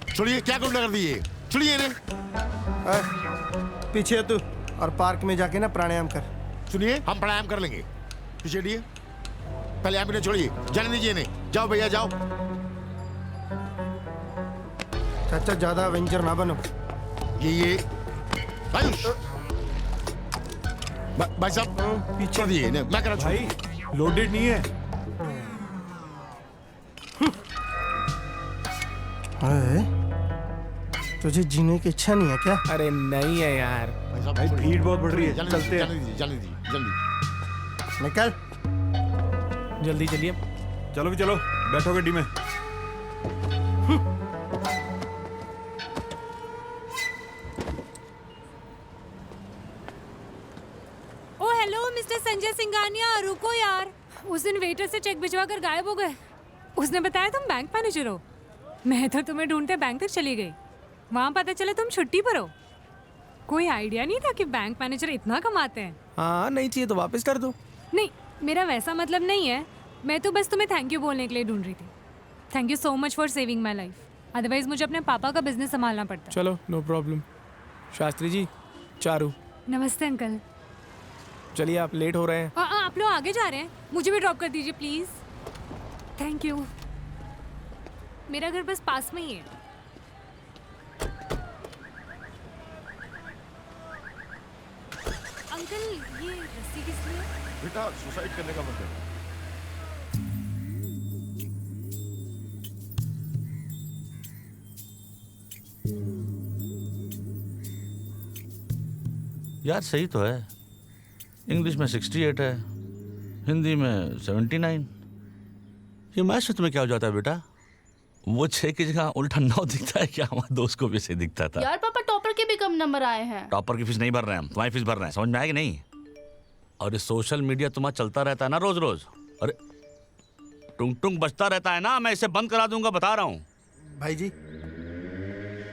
छोड़िए, क्या गुंडा कर दिए, छोड़िए इन्हें। पीछे तू और पार्क में जाके ना प्राणायाम कर। सुनिए, हम प्राणायाम कर लेंगे। पीछे हटिए, पहले आप इन्हें छोड़िए, जाने दीजिए इन्हें। जाओ भैया जाओ। चाचा ज्यादा एवेंजर ना बनो। ये आयुष, भाई साहब पीछे दिए इन्हें, मैं करा भाई लोडेड नहीं है। तुझे जीने की इच्छा नहीं है क्या? अरे नहीं है यार। भाई भीड़ बहुत बढ़ रही है, चलते हैं। जाने दीजिए, जाने दीजिए, जल्दी निकल, जल्दी चलिए। चलो भी चलो, बैठो गड्डी में। ओ हेलो मिस्टर संजय सिंघानिया, रुको यार। उस दिन वेटर से चेक भिजवा कर गायब हो गए। उसने बताया तुम बैंक मैनेजर हो। मैं तो तुम्हें ढूंढते बैंक तक चली गई, वहाँ पता चला तुम छुट्टी पर हो। कोई आइडिया नहीं था कि बैंक मैनेजर इतना कमाते हैं। हाँ, नहीं चाहिए तो वापस कर दो। नहीं, मेरा वैसा मतलब नहीं है। मैं तो बस तुम्हें थैंक यू बोलने के लिए ढूंढ रही थी। Thank you so much for saving my life, otherwise मुझे अपने पापा का बिजनेस संभालना पड़ता। चलो, नो प्रॉब्लम। शास्त्री जी, चारू। नमस्ते अंकल। चलिए, आप लेट हो रहे हैं। आप लोग आगे जा रहे हैं, मुझे भी ड्रॉप कर दीजिए प्लीज। Thank you. मेरा घर बस पास में ही है। अंकल, ये रस्सी किस लिए? बेटा सुसाइड करने का मतलब। यार सही तो है, इंग्लिश में 68 है, हिंदी में 79। ये मैथ से तुम्हें क्या हो जाता है बेटा? वो 6 की जगह उल्टा 9 दिखता है क्या? हमारे दोस्त को भी ऐसे दिखता था। यार पापा, टॉपर के भी कम नंबर आए हैं। टॉपर की फीस नहीं भर रहे हैं हम, तुम्हारी फीस भर रहे हैं, समझ में आया कि नहीं? और ये सोशल मीडिया तुम्हारा चलता रहता है ना रोज रोज। अरे टुंग टुंग बजता रहता है ना, मैं इसे बंद करा दूंगा, बता रहा हूँ। भाई जी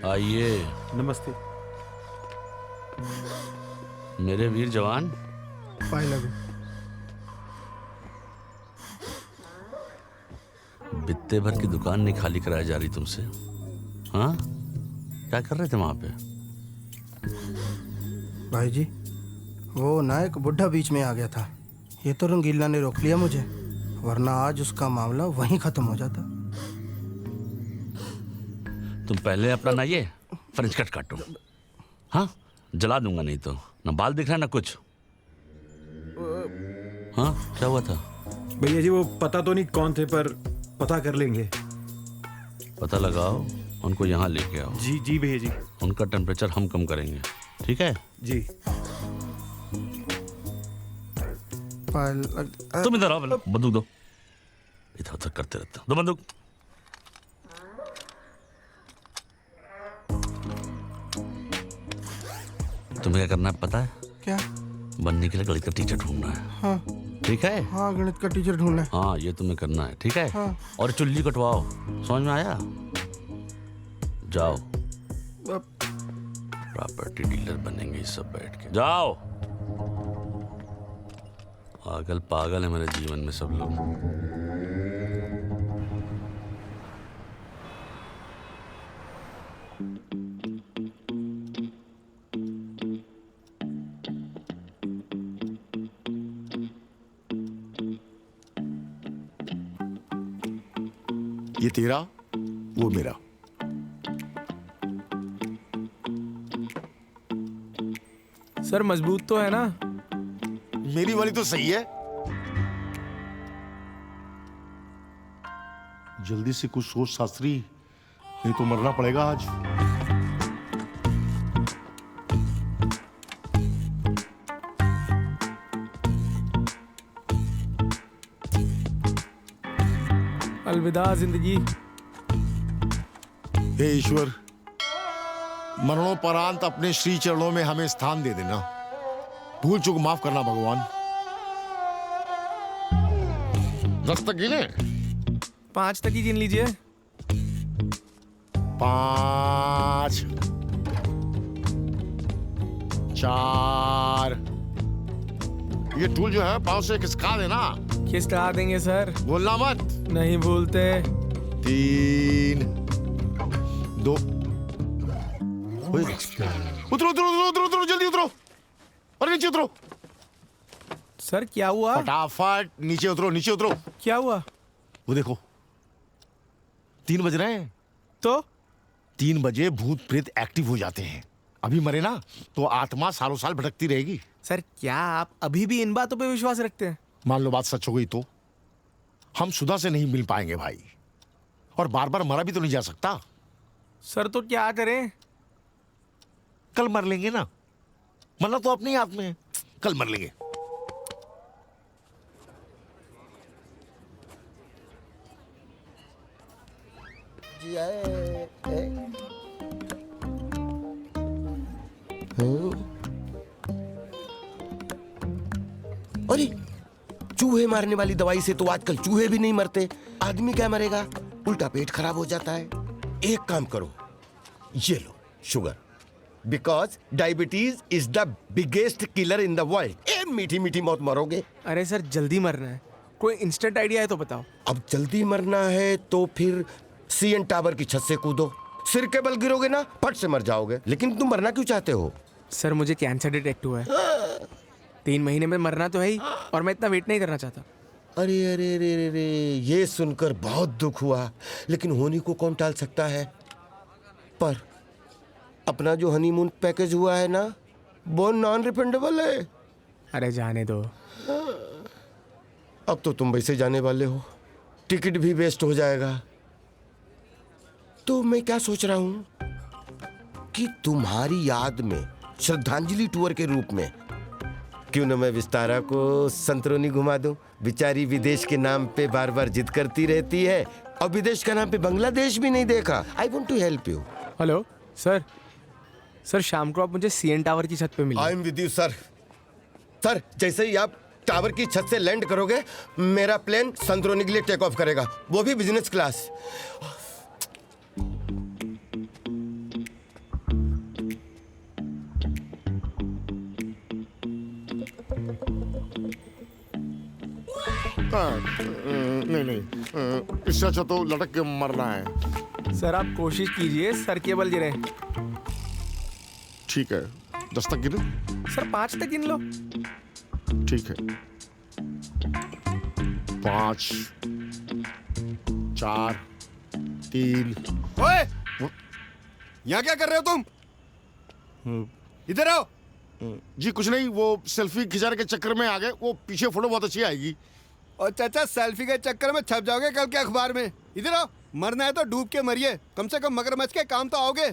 आइए। नमस्ते। मेरे वीर जवान। पाए लगो। बित्ते भर की दुकान नहीं खाली कराई जा रही तुमसे? हाँ, क्या कर रहे थे वहां पे? भाई जी, वो ना एक बुढ़ा बीच में आ गया था। ये तो रंगीला ने रोक लिया मुझे, वरना आज उसका मामला वहीं खत्म हो जाता। तुम पहले अपना ना ये फ्रेंच कट काटो। हाँ, जला दूंगा नहीं तो। ना बाल दिख रहा है ना कुछ। हाँ, क्या हुआ था? भैया जी वो पता तो नहीं कौन थे, पर पता कर लेंगे। पता लगाओ, उनको यहाँ लेके आओ। जी जी भैया जी। उनका टेम्परेचर हम कम करेंगे, ठीक है? जी। तुम इधर आओ, पहले बंदूक दो। इधर उधर करते रहते हो, दो बंदूक। तुम्हें क्या करना है पता है? क्या? बनने के लिए गणित का टीचर ढूंढना है। हाँ ठीक है? हाँ, गणित का टीचर ढूंढना है। हाँ, ये तुम्हें करना है, ठीक है? हाँ। और चुल्ली कटवाओ, समझ में आया? जाओ, प्रॉपर्टी डीलर बनेंगे सब बैठ के। जाओ। पागल पागल है मेरे जीवन में सब लोग। ये तेरा, वो मेरा। सर मजबूत तो है ना? मेरी वाली तो सही है। जल्दी से कुछ सोच शास्त्री, नहीं तो मरना पड़ेगा आज। अलविदा जिंदगी। हे ईश्वर, मरणोपरांत अपने श्री चरणों में हमें स्थान दे देना। भूल चूक माफ करना भगवान। 10 तक गिने? 5 तक ही गिन लीजिए। 5 4। ये टूल जो है पाँव से खिसका देना। खिसका देंगे सर। बोलना मत। नहीं भूलते। 3 2। उतरो उतरो उतरो उतरो उतरो, जल्दी उतरो। और नीचे उतरो। सर क्या हुआ? फटाफट नीचे उतरो, नीचे उतरो। क्या हुआ? वो देखो 3 बज रहे हैं। तो 3 बजे भूत प्रेत एक्टिव हो जाते हैं। अभी मरे ना तो आत्मा सालों साल भटकती रहेगी। सर क्या आप अभी भी इन बातों पे विश्वास रखते हैं? मान लो बात सच हो गई तो हम सुधा से नहीं मिल पाएंगे भाई, और बार बार मरा भी तो नहीं जा सकता। सर तो क्या करें? कल मर लेंगे ना, मरना तो अपने हाथ में है, कल मर लेंगे। अरे चूहे मारने वाली दवाई से तो आजकल चूहे भी नहीं मरते, आदमी क्या मरेगा, उल्टा पेट खराब हो जाता है। एक काम करो, ये लो sugar, because diabetes is the biggest killer in the world. ए मीठी मीठी मौत मरोगे। अरे सर जल्दी मरना है, कोई इंस्टेंट आइडिया है तो बताओ। अब जल्दी मरना है तो फिर सीएन टावर की छत से कूदो, सिर के बल गिरोगे ना फट से मर जाओगे। लेकिन तुम मरना क्यों चाहते हो? सर मुझे कैंसर डिटेक्ट हुआ है, 3 महीने में मरना तो है ही, और मैं इतना वेट नहीं करना चाहता। अरे अरे अरे अरे अरे, ये सुनकर बहुत दुख हुआ, लेकिन होनी को कौन टाल सकता है। पर अपना जो हनीमून पैकेज हुआ है ना, वो नॉन रिफंडेबल है। अरे जाने दो। अब तो तुम वैसे जाने वाले हो, टिकट भी वेस्ट हो जाएगा। तो मैं क्या सोच रहा हूं कि तुम्हारी याद में श्रद्धांजलि टूर के रूप में क्यों न मैं विस्तारा को संतरोनी घुमा दूं। बेचारी विदेश के नाम पे बार बार जिद करती रहती है, और विदेश का नाम पे बांग्लादेश भी नहीं देखा। I want to help you. Hello sir, sir शाम को आप मुझे सीएन टावर की छत पे मिलिए। I am with you sir. Sir जैसे ही आप टावर की छत से लैंड करोगे, मेरा प्लेन संतरोनी के लिए टेक ऑफ करेगा, वो भी बिजनेस क्लास। नहीं इससे अच्छा तो लटक के मरना है। सर आप कोशिश कीजिए, सर के बल गिरे। ठीक है, 10 तक गिने? सर 5 तक गिन लो। ठीक है, 5 4 3। ओए, यहाँ क्या कर रहे हो तुम? इधर आओ। जी कुछ नहीं, वो सेल्फी खिंचाने के चक्कर में आ गए। वो पीछे फोटो बहुत अच्छी आएगी। और चाचा सेल्फी के चक्कर में छप जाओगे कल के अखबार में। इधर आओ, मरना है तो डूब के मरिए, कम से कम मगरमच्छ के काम तो आओगे।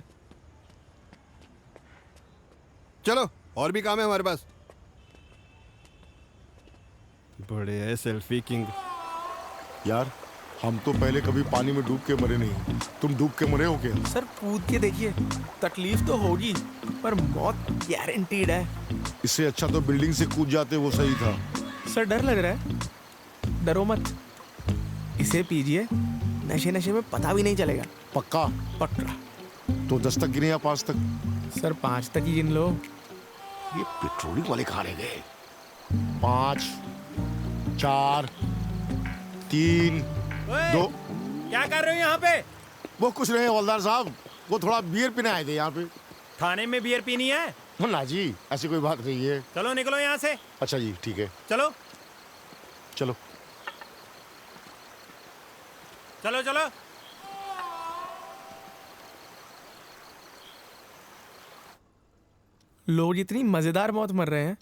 चलो और भी काम है हमारे पास। बड़े है सेल्फी किंग। यार हम तो पहले कभी पानी में डूब के मरे नहीं, तुम डूब के मरे हो क्या? सर कूद के देखिए, तकलीफ तो होगी पर मौत गारंटीड है। इससे अच्छा तो बिल्डिंग से कूद जाते, वो सही था। सर डर लग रहा है? डरो मत, इसे पीजिए, नशे नशे में पता भी नहीं चलेगा। पक्का? पक्का। तो 10 तक गिने या 5 तक? सर 5 तक ही गिन लो। ये पेट्रोलिंग वाले कहाँ रह गए? 5 4 3 2। क्या कर रहे हो यहाँ पे? वो कुछ नहीं हवलदार साहब, वो थोड़ा बियर पीने आए थे यहाँ पे। थाने में बियर पीनी है? ना जी, ऐसी कोई बात नहीं है। चलो निकलो यहाँ से। अच्छा जी ठीक है, चलो चलो चलो चलो। लोग इतनी मजेदार मौत मर रहे हैं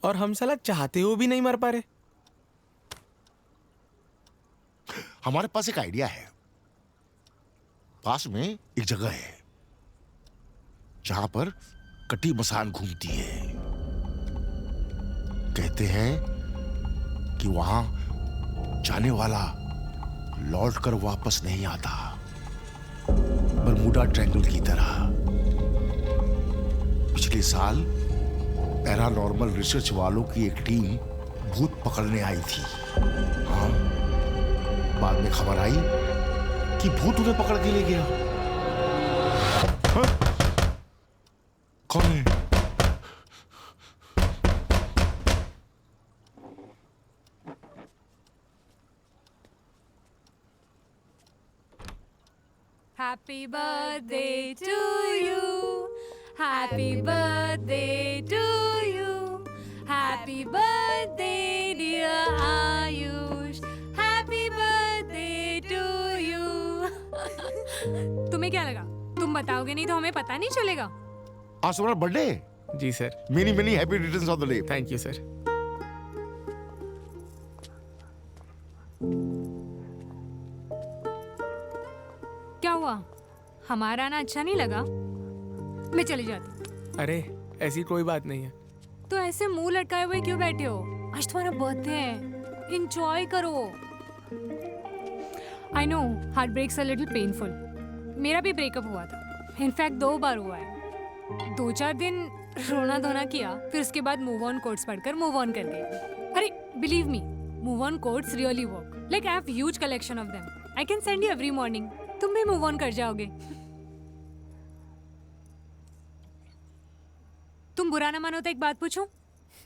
और हम साला चाहते हुए भी नहीं मर पा रहे। हमारे पास एक आइडिया है। पास में एक जगह है जहां पर कटी मसान घूमती है। कहते हैं कि वहां जाने वाला लौट कर वापस नहीं आता, बरमूडा ट्रायंगल की तरह। पिछले साल पैरानॉर्मल रिसर्च वालों की एक टीम भूत पकड़ने आई थी। हाँ, बाद में खबर आई कि भूत उन्हें पकड़ के ले गया। हाँ? कौन है? Happy birthday to you. Happy birthday to you. Happy birthday dear Ayush. Happy birthday to you. तुम्हें क्या लगा? तुम बताओगे नहीं तो हमें पता नहीं चलेगा। आज तुम्हारा बर्थडे? जी sir. Many many happy returns of the day. Thank you sir. क्या हुआ? हमारा आना अच्छा नहीं लगा? मैं चली जाती। अरे ऐसी कोई बात नहीं है। तो ऐसे मुंह लटकाए हुए क्यों बैठे हो? आज तुम्हारा बर्थडे है, एंजॉय करो। I know heart breaks a little painful. मेरा भी ब्रेकअप हुआ था, इनफैक्ट 2 बार हुआ है। 2-4 दिन रोना धोना किया, फिर उसके बाद मूव ऑन कोट्स पढ़कर मूव ऑन कर गई। अरे believe me, move on quotes really work. Like I have huge collection of them. I can send you every morning. तुम भी मूव ऑन कर जाओगे। तुम बुरा ना मानो तो एक बात पूछूं?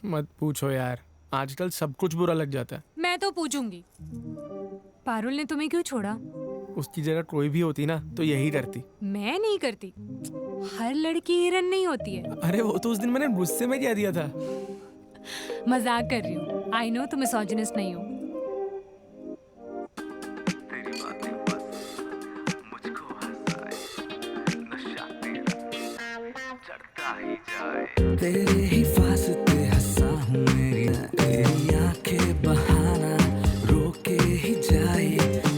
मत पूछो यार, आजकल सब कुछ बुरा लग जाता है। मैं तो पूछूंगी, पारुल ने तुम्हें क्यों छोड़ा? उसकी जगह कोई भी होती ना तो यही करती। मैं नहीं करती। हर लड़की हिरन नहीं होती है। अरे वो तो उस दिन मैंने गुस्से में कह दिया था। मजाक कर रही हूँ। आई नो तुम मिसोजिनिस्ट नहीं हो। तेरे ही वास्ते हंसा हूँ मेरी, तेरी आंखें बहाना रोके ही जाए,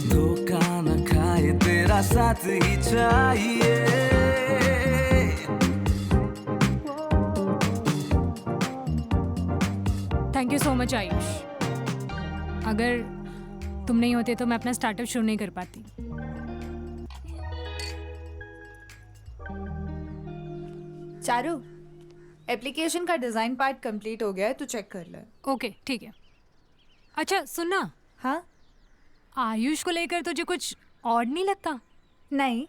धोखा न खाए, तेरा साथ ही चाहिए। Thank you so much Ayush. अगर तुम नहीं होते तो मैं अपना स्टार्टअप शुरू नहीं कर पाती। चारू, एप्लीकेशन का डिजाइन पार्ट कंप्लीट हो गया है, तू चेक कर ले। ओके ठीक है। अच्छा सुनना। हाँ? आयुष को लेकर तुझे कुछ ऑड नहीं लगता? नहीं,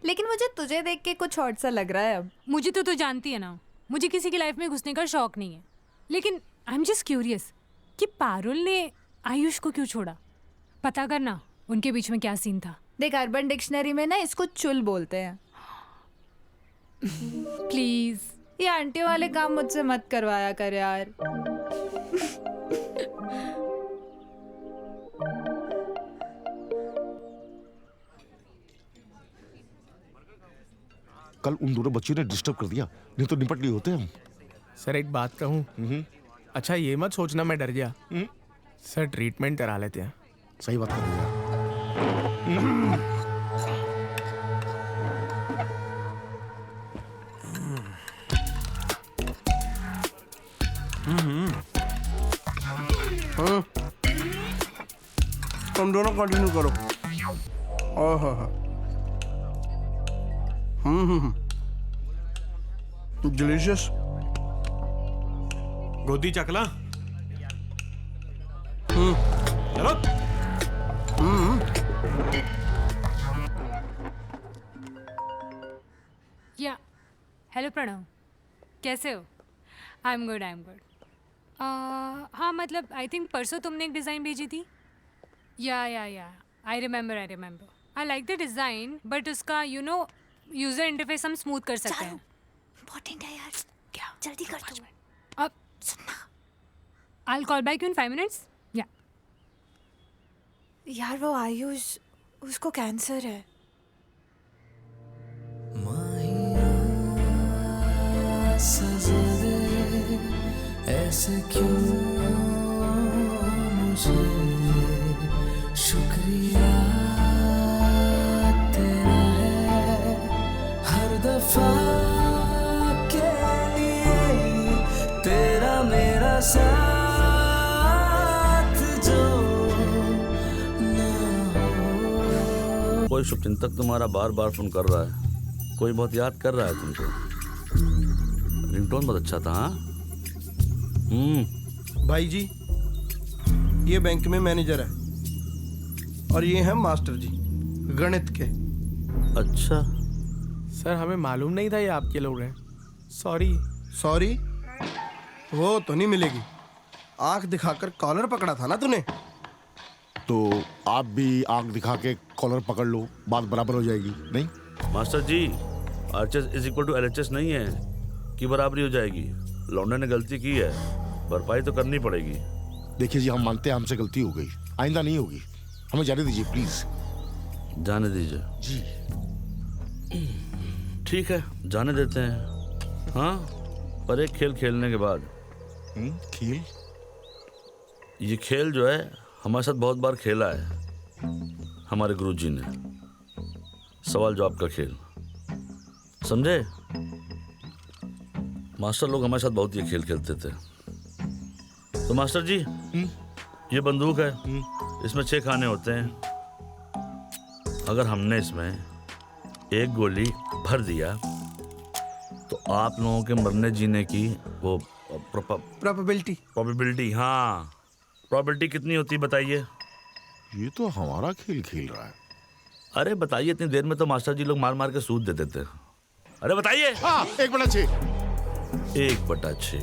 लेकिन मुझे तुझे देख के कुछ ऑड सा लग रहा है अब। मुझे तो तू जानती है ना, मुझे किसी की लाइफ में घुसने का शौक नहीं है। लेकिन आई एम जस्ट क्यूरियस कि पारुल ने आयुष को क्यों छोड़ा। पता करना उनके बीच में क्या सीन था। देख, अर्बन डिक्शनरी में ना इसको चुल बोलते हैं। प्लीज ये आंटियों वाले काम मुझसे मत करवाया कर यार। कल उन दोनों बच्चियों ने डिस्टर्ब कर दिया, नहीं तो निपट लिए होते हम। सर एक बात कहूँ? अच्छा ये मत सोचना मैं डर गया। सर ट्रीटमेंट करा लेते हैं। सही बात कर रहे हैं। तुम दोनों कंटिन्यू करो। डिलीशियस। गोदी चकला। चलो। या हेलो प्रणव, कैसे हो? I am good, I am good. हाँ मतलब आई थिंक परसों तुमने एक डिज़ाइन भेजी थी। या I remember I like the design, but उसका यू नो यूज़र इंटरफेस हम स्मूथ कर सकते हैं। इम्पोर्टेंट है यार। क्या? जल्दी कर तू। अब सुनना, I'll call back you in 5 minutes. Yeah. यार वो आयुष, उसको कैंसर है। सजा दे ऐसे क्यों मुझे, शुक्रिया तेरा है हर दफा के लिए, तेरा मेरा साथ जो ना हो। कोई शुभचिंतक तुम्हारा बार बार फोन कर रहा है, कोई बहुत याद कर रहा है तुमको। रिंगटोन बहुत अच्छा था। हाँ भाई जी, ये बैंक में मैनेजर है और ये हैं मास्टर जी, गणित के। अच्छा सर, हमें मालूम नहीं था ये आपके लोग हैं। सॉरी। सॉरी वो तो नहीं मिलेगी। आंख दिखाकर कॉलर पकड़ा था ना तूने। तो आप भी आंख दिखा के कॉलर पकड़ लो, बात बराबर हो जाएगी। नहीं master ji, RHS is equal to LHS नहीं है कि बराबरी हो जाएगी। लौंडे ने गलती की है, भरपाई तो करनी पड़ेगी। देखिए जी, हम मानते हैं हमसे गलती हो गई, आइंदा नहीं होगी। हमें जाने दीजिए प्लीज। जाने दीजिए जी। ठीक है, जाने देते हैं। हाँ, पर एक खेल खेलने के बाद। खेल? ये खेल जो है हमारे साथ बहुत बार खेला है हमारे गुरुजी ने। सवाल जवाब का खेल, समझे? मास्टर लोग हमारे साथ बहुत ये खेल खेलते थे। तो मास्टर जी, ये बंदूक है, इसमें 6 खाने होते हैं। अगर हमने इसमें एक गोली भर दिया तो आप लोगों के मरने जीने की वो प्रोबेबिलिटी, हाँ, प्रोबेबिलिटी कितनी होती है बताइए? ये तो हमारा खेल खेल रहा है। अरे बताइए, इतनी देर में तो मास्टर जी लोग मार मार के सूद देते थे। अरे बताइए। हाँ, 1/6। 1/6।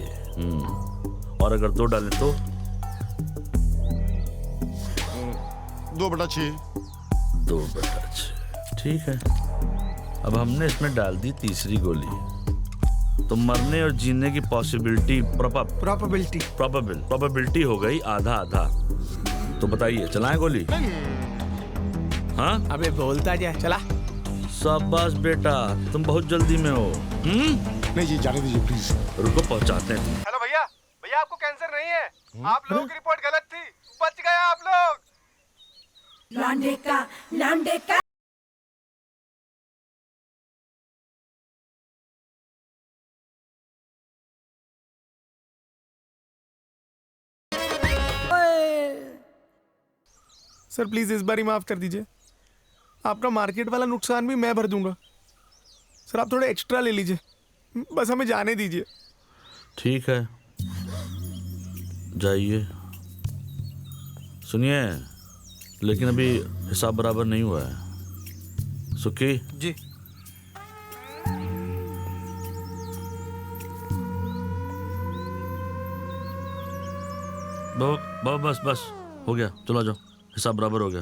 और अगर 2 डालें तो 2/6। 2/6, ठीक है। अब हमने इसमें डाल दी तीसरी गोली, तो मरने और जीने की पॉसिबिलिटी प्रोबेबिलिटी हो गई आधा आधा। तो बताइए, चलाएं गोली? हाँ, अबे बोलता क्या, चला। शाबाश बेटा, तुम बहुत जल्दी में हो। नहीं जी, जाने दीजिए प्लीज। रुको, पहुंचाते हैं। हेलो भैया, भैया आपको कैंसर नहीं है। आप लोगों की रिपोर्ट गलत थी, बच गए आप लोग। लौंडे का सर प्लीज इस बार ही माफ कर दीजिए। आपका मार्केट वाला नुकसान भी मैं भर दूंगा। सर आप थोड़े एक्स्ट्रा ले लीजिए, बस हमें जाने दीजिए। ठीक है, जाइए। सुनिए, लेकिन अभी हिसाब बराबर नहीं हुआ है। सुखी जी। बस हो गया, चलो जाओ, हिसाब बराबर हो गया।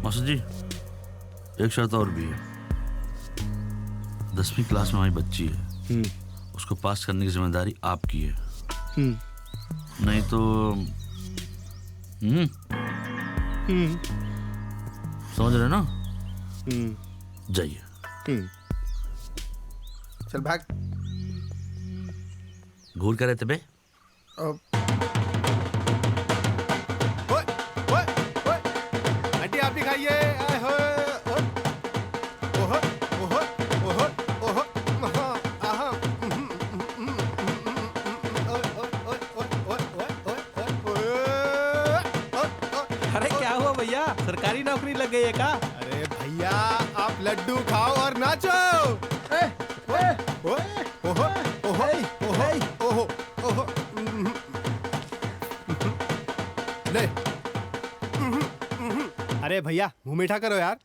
मास्टर जी, एक शर्त और भी है। 10वीं क्लास में हमारी बच्ची है, उसको पास करने की जिम्मेदारी आपकी है। नहीं तो समझ रहे ना? जाइए। चल भाग। घूर कर रहे थे बे? आंटी आप भी खाइए। अरे क्या हुआ भैया, सरकारी नौकरी लग गई है क्या? अरे भैया, आप लड्डू खाओ और नाचो। अरे भैया, मुंह मीठा करो यार।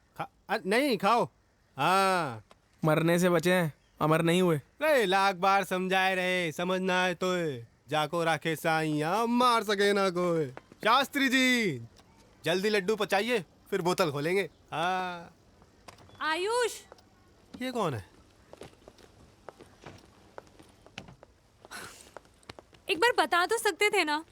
नहीं खाओ। हाँ, मरने से बचे हैं, अमर नहीं हुए। नहीं, लाख बार समझाए रहे, समझना है तो जाको राखे साइया, मार सके ना कोई। शास्त्री जी, जल्दी लड्डू पचाइए, फिर बोतल खोलेंगे। हाँ। आयुष, ये कौन है? एक बार बता तो सकते थे ना,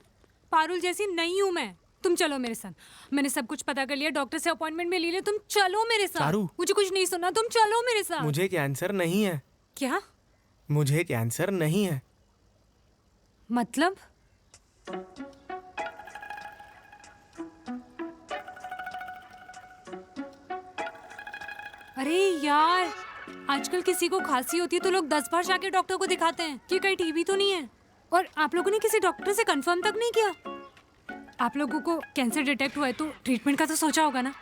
पारुल जैसी नहीं हूं मैं। तुम चलो मेरे साथ, मैंने सब कुछ पता कर लिया, डॉक्टर से अपॉइंटमेंट भी ले लिया। तुम चलो मेरे साथ। चारू, मुझे कुछ नहीं सुनना, तुम चलो मेरे साथ। मुझे कैंसर नहीं है। क्या? मुझे कैंसर नहीं है। मतलब? अरे यार, आजकल किसी को खांसी होती है तो लोग 10 बार जाके डॉक्टर को दिखाते हैं कि कहीं टीबी तो नहीं है। और आप लोगों ने किसी डॉक्टर से कंफर्म तक नहीं किया? आप लोगों को कैंसर डिटेक्ट हुआ है तो ट्रीटमेंट का तो सोचा होगा ना?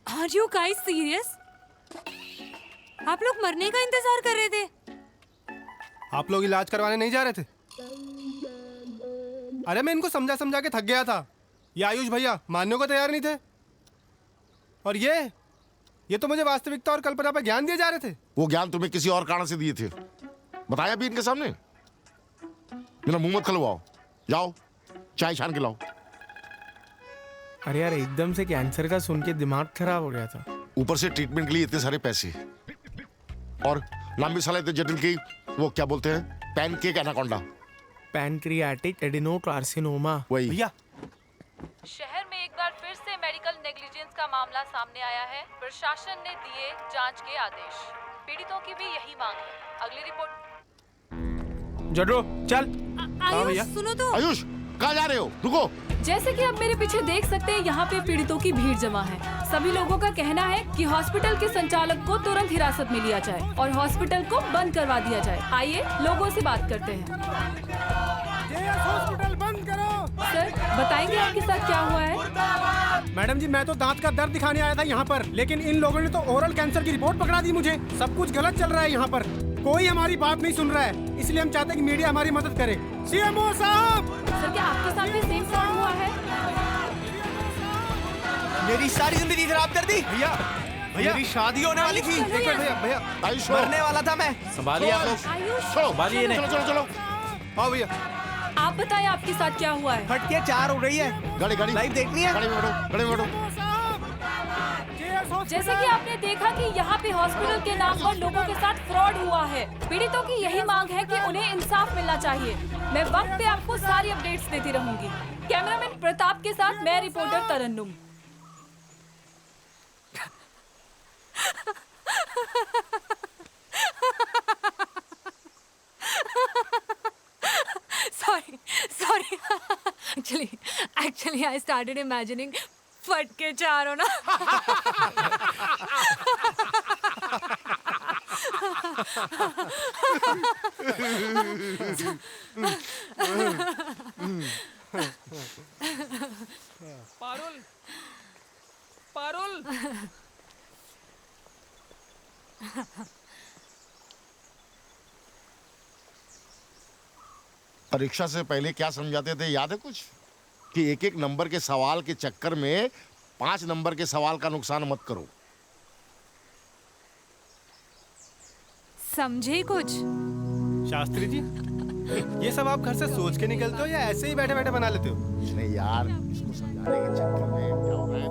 Are you guys serious? आप लोग मरने का इंतजार कर रहे थे? आप लोग इलाज करवाने नहीं जा रहे थे? अरे मैं इनको समझा समझा के थक गया था। ये आयुष भैया मानने को तैयार नहीं थे। और ये तो मुझे वास्तविकता और कल्पना पर ज्ञान दिए जा रहे थे। वो ज्ञान तुम्हें किसी और कारण से दिए थे, बताया भी इनके सामने। मेरा मुंह मत खलवाओ, जाओ चाय छान के लाओ। अरे यार एकदम से कैंसर का सुन के दिमाग खराब हो गया था। ऊपर से ट्रीटमेंट के लिए इतने सारे पैसे और लंबी साल इतने जटिल की वो क्या बोलते हैं, पैनकेक एनाकोंडा, पैनक्रियाटिक एडिनोकार्सिनोमा। वही भैया शहर में एक बार फिर से मेडिकल नेग्लिजेंस का मामला सामने आया है। प्रशासन ने दिए जांच के आदेश। पीड़ितों की भी यही मांग है। अगली रिपोर्ट। जड्रो चल। आयुष सुनो तो। आयुष कहाँ जा रहे हो, रुको। जैसे कि आप मेरे पीछे देख सकते हैं, यहाँ पे पीड़ितों की भीड़ जमा है। सभी लोगों का कहना है कि हॉस्पिटल के संचालक को तुरंत हिरासत में लिया जाए और हॉस्पिटल को बंद करवा दिया जाए। आइए लोगों से बात करते हैं। हॉस्पिटल बंद करो। सर बताएंगे आपके साथ क्या हुआ है? मैडम जी मैं तो दांत का दर्द दिखाने आया था यहाँ पर, लेकिन इन लोगों ने तो ओरल कैंसर की रिपोर्ट पकड़ा दी मुझे। सब कुछ गलत चल रहा है यहाँ पर, कोई हमारी बात नहीं सुन रहा है। इसलिए हम चाहते हैं कि मीडिया हमारी मदद करे। सीएमओ साहब। सर क्या आपके साथ भी सेम फ्रॉड हुआ है? मेरी सारी जिंदगी खराब कर दी। भैया मेरी शादी होने वाली थी। भैया आयुष मरने वाला था मैं। संभालिए आप लोग, संभालिए इन्हें। चलो चलो चलो। हाँ भैया आप बताएं आपके साथ क्या हुआ है? फटके 4 हो रही है। गाड़ी लाइव देखनी है। गाड़ी में बैठो, गाड़ी में बैठो। जैसे कि आपने देखा कि यहाँ पे हॉस्पिटल के नाम पर लोगों के साथ फ्रॉड हुआ है। पीड़ितों की यही मांग है कि उन्हें इंसाफ मिलना चाहिए। मैं वक्त पे आपको सारी अपडेट्स देती रहूंगी। कैमरामैन प्रताप के साथ मैं reporter Tarannum. Sorry. Actually, I started imagining फटके 4 होना। पारुल। परीक्षा से पहले क्या समझाते थे याद है कुछ, कि एक एक नंबर के सवाल के चक्कर में 5 नंबर के सवाल का नुकसान मत करो। समझे कुछ? शास्त्री जी ये सब आप घर से सोच के निकलते हो या ऐसे ही बैठे बैठे बना लेते हो? नहीं यार, इसको समझाने के चक्कर में क्या हो रहा है,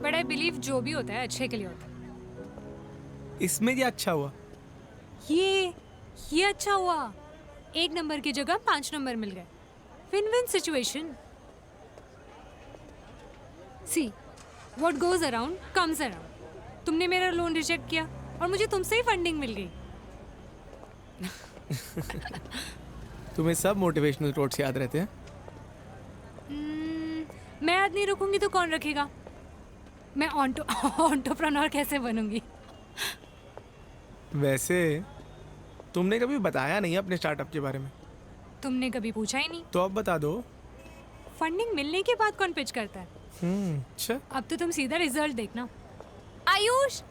बट आई बिलीव जो भी होता है अच्छे के लिए होता है। इसमें क्या अच्छा हुआ? ये अच्छा हुआ। 1 नंबर की जगह 5 नंबर मिल गए। Win win situation. See what goes around comes around. तुमने मेरा लोन रिजेक्ट किया और मुझे तुमसे ही फंडिंग मिल गई। तुम्हें सब मोटिवेशनल कोट्स याद रहते हैं? मैं याद नहीं रखूंगी तो कौन रखेगा? मैं एंटरप्रेन्योर कैसे बनूंगी? वैसे तुमने कभी बताया नहीं अपने स्टार्टअप के बारे में। तुमने कभी पूछा ही नहीं। तो अब बता दो। फंडिंग मिलने के बाद कौन पिच करता है? अच्छा। अब तो तुम सीधा रिजल्ट देखना। आयुष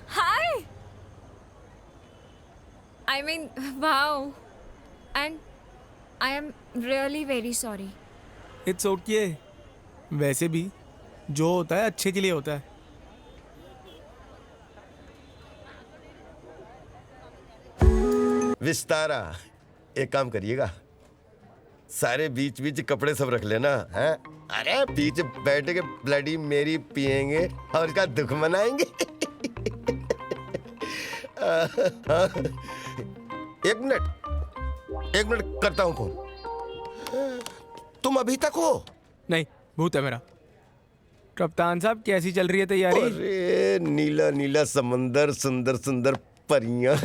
हाय। I mean, wow. And I am really very sorry. It's okay. वैसे भी जो होता है अच्छे के लिए होता है। विस्तारा एक काम करिएगा, सारे बीच बीच कपड़े सब रख लेना है। अरे बीच बैठ के ब्लडी मेरी पिएंगे और इसका दुख मनाएंगे। एक मिनट करता हूँ फोन। तुम अभी तक हो? नहीं, भूत है मेरा। कप्तान साहब कैसी चल रही है तैयारी? अरे नीला नीला समंदर, सुंदर सुंदर परियां।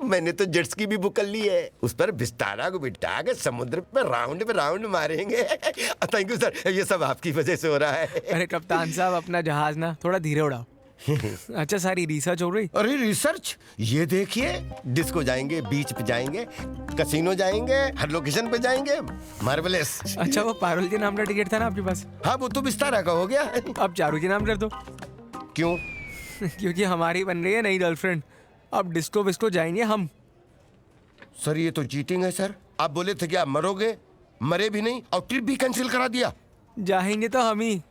मैंने तो जेट्स की भी बुक कर ली है। उस पर विस्तारा को बिठा के समुद्र पे राउंड मारेंगे। थैंक यू सर, ये सब आपकी वजह से हो रहा है। अरे कप्तान साहब अपना जहाज ना थोड़ा धीरे उड़ाओ, अच्छा, सारी रिसर्च हो रही? अरे रिसर्च, ये देखिए, डिस्को जाएंगे, बीच पे जाएंगे, कसिनो जाएंगे, हर लोकेशन पे जाएंगे। मार्वेलस। अच्छा, वो पारुल जी नाम का टिकट था ना आपके पास? हाँ, वो तो विस्तारा का हो गया। अब चारू जी नाम कर दो। क्यों? क्योंकि हमारी बन रही है नई गर्लफ्रेंड। अब डिस्को विस्को जाएंगे हम। सर, ये तो चीटिंग है सर। आप बोले थे कि आप मरोगे, मरे भी नहीं और ट्रिप भी कैंसिल करा दिया। जाएंगे तो हम ही।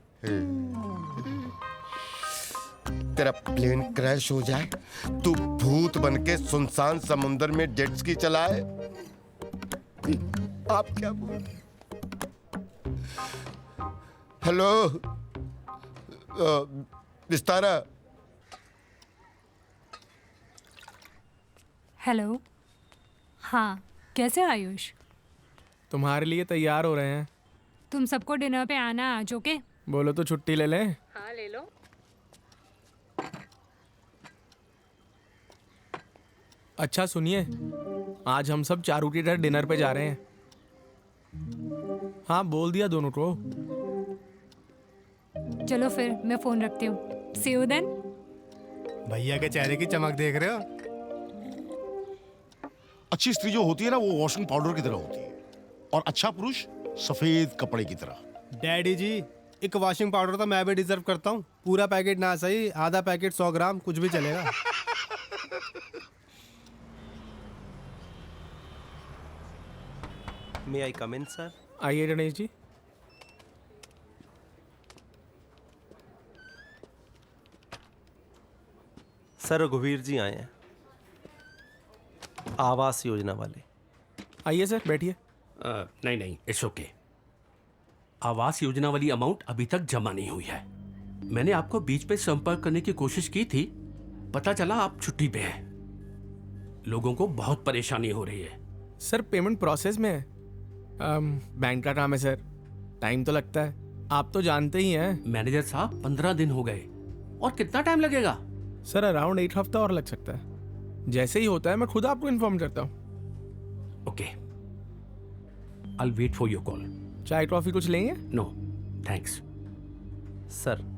तेरा प्लेन क्रैश हो जाए, तू भूत बन के सुनसान समुंदर में जेट स्की चलाए, आप क्या बोल? हेलो विस्तारा। हेलो। हाँ, कैसे आयुष? तुम्हारे लिए तैयार हो रहे हैं। तुम सबको डिनर पे आना आज, ओके? बोलो तो छुट्टी ले लें। हाँ, ले लो। अच्छा सुनिए, आज हम सब चारू के घर डिनर पे जा रहे हैं। हाँ, बोल दिया दोनों को। चलो फिर मैं फोन रखती हूँ। सी यू देन। भैया के चेहरे की चमक देख रहे हो? अच्छी स्त्री जो होती है ना, वो वॉशिंग पाउडर की तरह होती है, और अच्छा पुरुष सफेद कपड़े की तरह। डैडी जी, एक वॉशिंग पाउडर तो मैं भी डिजर्व करता हूँ। पूरा पैकेट ना सही, आधा पैकेट 100 ग्राम, कुछ भी चलेगा। मे आई कम इन सर? आइए गणेश जी। सर, रघुवीर जी आए हैं, आवास योजना वाले। आइए सर, बैठिए। नहीं नहीं, इट्स ओके। आवास योजना वाली अमाउंट अभी तक जमा नहीं हुई है। मैंने आपको बीच पे संपर्क करने की कोशिश की थी, पता चला आप छुट्टी पे हैं। लोगों को बहुत परेशानी हो रही है। सर, पेमेंट प्रोसेस में है। बैंक का काम है सर, टाइम तो लगता है, आप तो जानते ही हैं। मैनेजर साहब, 15 दिन हो गए, और कितना टाइम लगेगा? सर, अराउंड 1 हफ्ता और लग सकता है। जैसे ही होता है मैं खुद आपको इन्फॉर्म करता हूँ। Okay, I'll wait for your call. चाय कॉफी कुछ लेंगे? No, thanks. सर,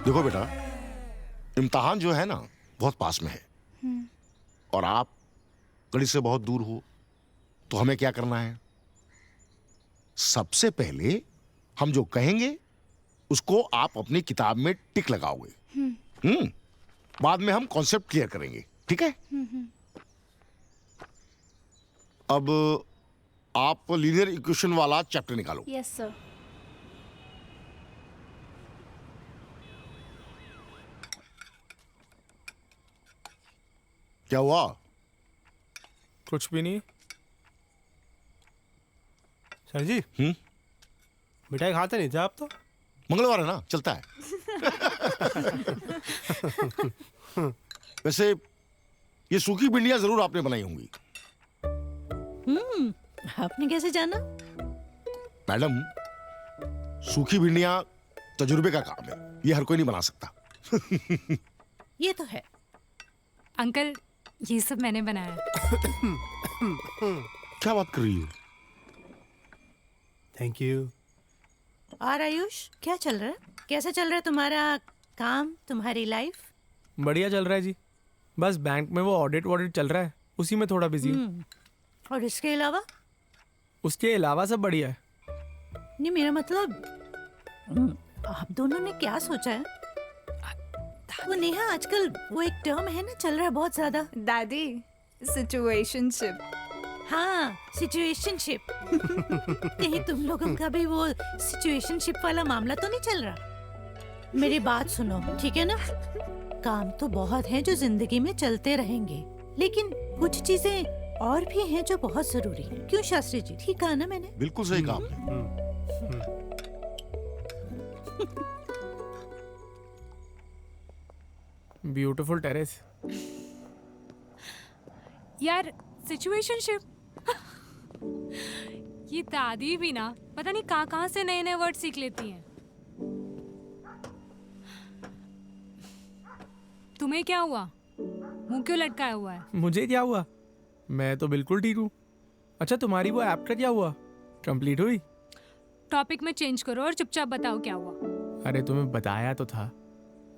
देखो बेटा, इम्तिहान जो है ना, बहुत पास में है, और आप गणित से बहुत दूर हो, तो हमें क्या करना है? सबसे पहले हम जो कहेंगे उसको आप अपनी किताब में टिक लगाओगे। बाद में हम कॉन्सेप्ट क्लियर करेंगे, ठीक है? अब आप लीनियर इक्वेशन वाला चैप्टर निकालो। Yes sir. क्या हुआ? कुछ भी नहीं। सर जी, मिठाई खाते नहीं थे आप तो? मंगलवार है ना, चलता है। वैसे ये सूखी भिंडियां जरूर आपने बनाई होंगी। आपने कैसे जाना? मैडम, सूखी भिंडियां तजुर्बे का काम है, ये हर कोई नहीं बना सकता। ये तो है। अंकल, ये सब मैंने बनाया। क्या बात कर रही हो? Thank you. और आयुष, क्या चल रहा है? कैसा चल रहा है तुम्हारा काम, तुम्हारी लाइफ? बढ़िया चल रहा है जी, बस बैंक में वो ऑडिट वॉडिट चल रहा है, उसी में थोड़ा बिजी हूँ। और इसके अलावा? उसके अलावा सब बढ़िया है। नहीं, मेरा मतलब आप दोनों ने क्या सोचा है? वो नेहा, आजकल वो एक टर्म है ना, चल रहा है बहुत ज्यादा। दादी, सिचुएशनशिप। हाँ, सिचुएशनशिप। कहीं तुम लोगों का भी वो सिचुएशनशिप वाला मामला तो नहीं चल रहा? मेरी बात सुनो, ठीक है ना? काम तो बहुत हैं जो जिंदगी में चलते रहेंगे, लेकिन कुछ चीजें और भी हैं जो बहुत जरूरी हैं। क्यों शास्त्री जी, ठीक कहा ना मैंने? बिल्कुल सही कहा आपने। Beautiful terrace. यार, सिचुएशनशिप। ये दादी भी ना, पता नहीं कहाँ से नए नए वर्ड सीख लेती हैं। तुम्हें क्या हुआ? मुंह क्यों लटकाया हुआ है? मुझे क्या हुआ? मैं तो बिल्कुल ठीक हूँ। अच्छा, तुम्हारी वो ऐप का क्या हुआ? कंप्लीट हुई? टॉपिक में चेंज करो और चुपचाप बताओ क्या हुआ। अरे तुम्हें बताया तो था,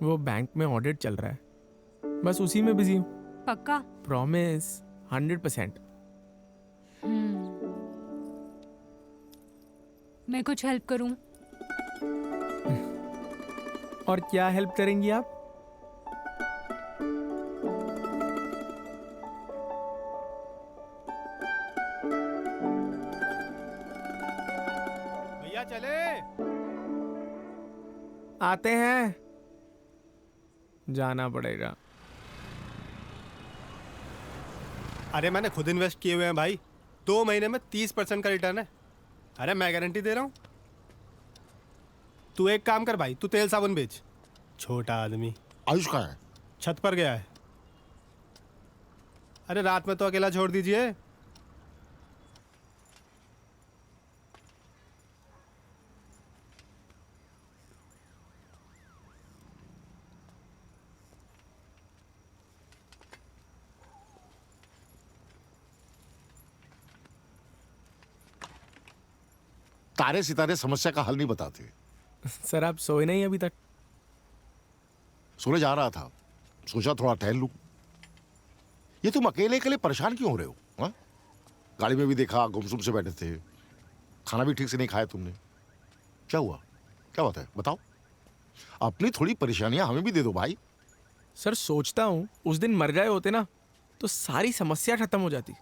वो बैंक में ऑडिट चल रहा है, बस उसी में बिजी हूँ। पक्का? प्रॉमिस, 100%। मैं कुछ हेल्प करूँ? और क्या हेल्प करेंगी आप? भैया चले। आते हैं, जाना पड़ेगा। अरे मैंने खुद इन्वेस्ट किए हुए हैं भाई, 2 महीने में 30% का रिटर्न है। अरे मैं गारंटी दे रहा हूँ। तू एक काम कर भाई, तू तेल साबुन बेच। छोटा आदमी। आयुष कहाँ है? छत पर गया है। अरे रात में तो अकेला छोड़ दीजिए। तारे सितारे समस्या का हल नहीं बताते। सर आप सोए नहीं अभी तक? सोने जा रहा था, सोचा थोड़ा टहल लूं। ये तुम अकेले अकेले परेशान क्यों हो रहे हो? हा? गाड़ी में भी देखा गुमसुम से बैठे थे, खाना भी ठीक से नहीं खाया तुमने। क्या हुआ? क्या बात है, बताओ। अपनी थोड़ी परेशानियां हमें भी दे दो भाई। सर सोचता हूँ उस दिन मर गए होते ना तो सारी समस्या खत्म हो जाती।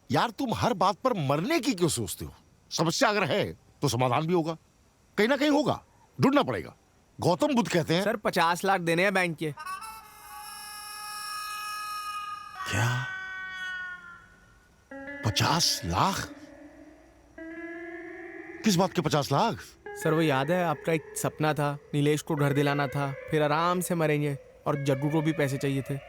यार तुम हर बात पर मरने की क्यों सोचते हो? समस्या अगर है तो समाधान भी होगा, कहीं ना कहीं होगा, ढूंढना पड़ेगा। गौतम बुद्ध कहते हैं। सर 50 लाख देने हैं बैंक के। क्या? 50 लाख? किस बात के 50 लाख? सर वो याद है आपका एक सपना था, नीलेश को घर दिलाना था, फिर आराम से मरेंगे, और जग्गू को भी पैसे चाहिए थे।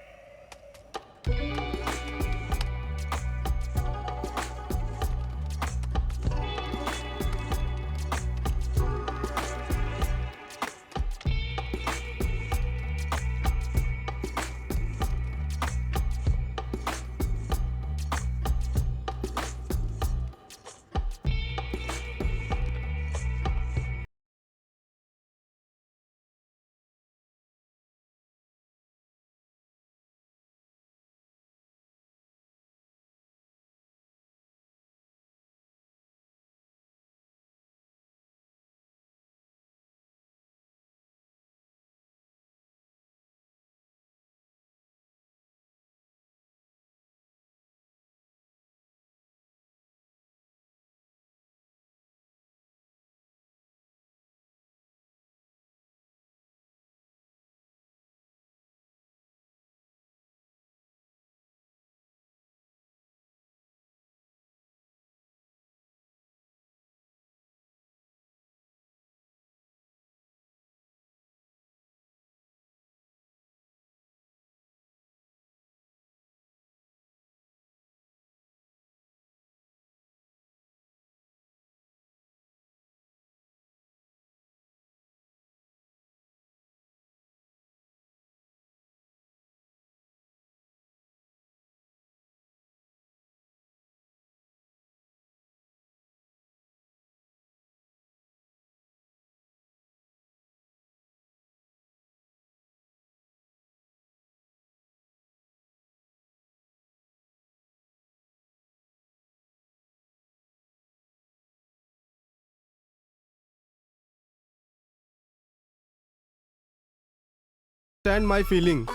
Stand my feeling.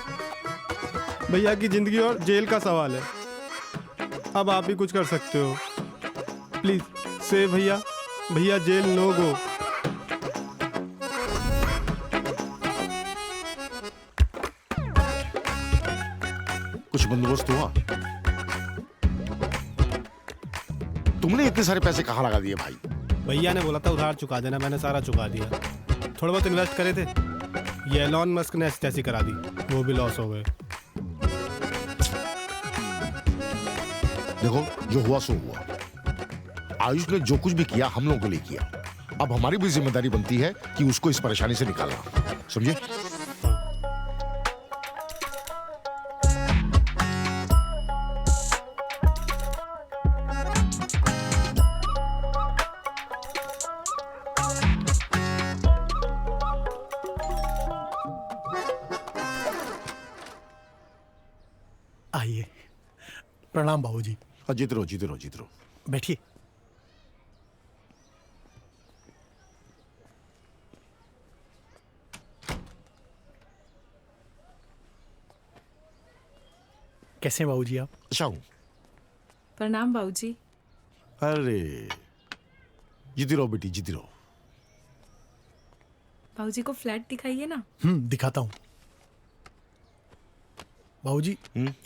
भैया की जिंदगी और जेल का सवाल है, अब आप ही कुछ कर सकते हो। प्लीज से भैया, भैया जेल नो गो। कुछ बंदोबस्त हुआ? तुमने इतने सारे पैसे कहाँ लगा दिए भाई? भैया ने बोला था उधार चुका देना, मैंने सारा चुका दिया। थोड़ा बहुत इन्वेस्ट करे थे, ये एलॉन मस्क ने ऐसी तैसी करा दी, वो भी लॉस हो गए। देखो जो हुआ सो हुआ। आयुष ने जो कुछ भी किया हम लोगों के लिए किया, अब हमारी भी जिम्मेदारी बनती है कि उसको इस परेशानी से निकालना, समझे? आइए। प्रणाम बाबूजी। जीत रहो जीत रहो जीत रहो। बैठिए। कैसे हैं बाबूजी आप? अच्छा हूँ। प्रणाम बाबूजी। अरे जीती रहो बेटी जीती रहो। बाबूजी को फ्लैट दिखाइए ना। दिखाता हूँ बाबूजी।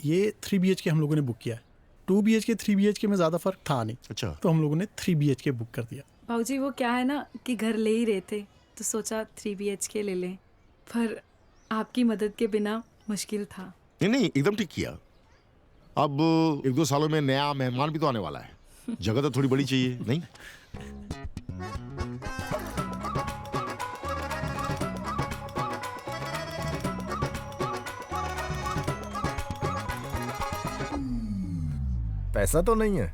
ये 3 BHK हम लोगों ने बुक किया है। 2 BHK 3 BHK में ज़्यादा फर्क था नहीं। अच्छा। तो हम लोगों ने 3 BHK बुक कर दिया। बाबूजी वो क्या है ना कि घर ले ही रहे थे तो सोचा 3 BHK ले लें, पर आपकी मदद के बिना मुश्किल था। नहीं एकदम ठीक किया। अब 1-2 सालों में नया मेहमान भी तो आने वाला है, जगह तो थोड़ी बड़ी चाहिए नहीं? पैसा तो नहीं है,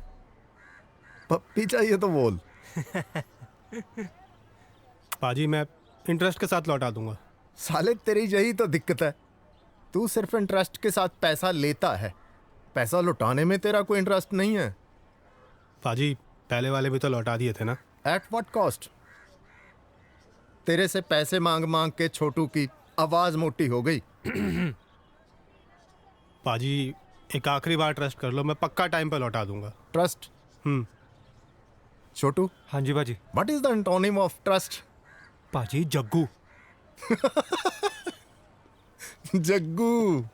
पप्पी चाहिए तो बोल। पाजी मैं इंटरेस्ट के साथ लौटा दूंगा। साले तेरी यही तो दिक्कत है, तू सिर्फ इंटरेस्ट के साथ पैसा लेता है, पैसा लौटाने में तेरा कोई इंटरेस्ट नहीं है। पाजी पहले वाले भी तो लौटा दिए थे ना। At what cost? तेरे से पैसे मांग मांग के छोटू की आवाज मोटी हो गई। पाजी एक आखिरी बार ट्रस्ट कर लो, मैं पक्का टाइम पर लौटा दूंगा। ट्रस्ट? छोटू। हाँ जी पाजी। What is the antonym of trust? पाजी जग्गू। जग्गू।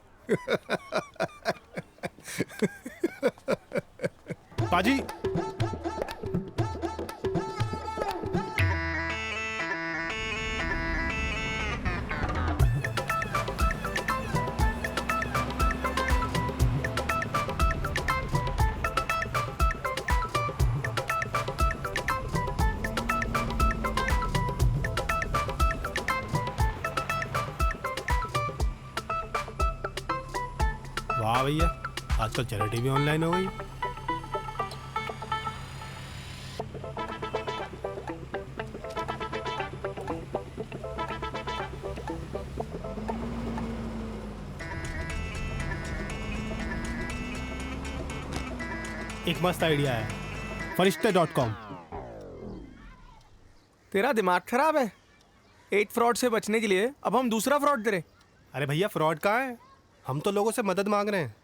पाजी वाह भैया, आजकल चैरिटी भी ऑनलाइन हो गई। एक मस्त आइडिया है, फरिश्ते.com। तेरा दिमाग खराब है? 8 फ्रॉड से बचने के लिए अब हम दूसरा फ्रॉड करें? अरे भैया फ्रॉड कहाँ है, हम तो लोगों से मदद मांग रहे हैं।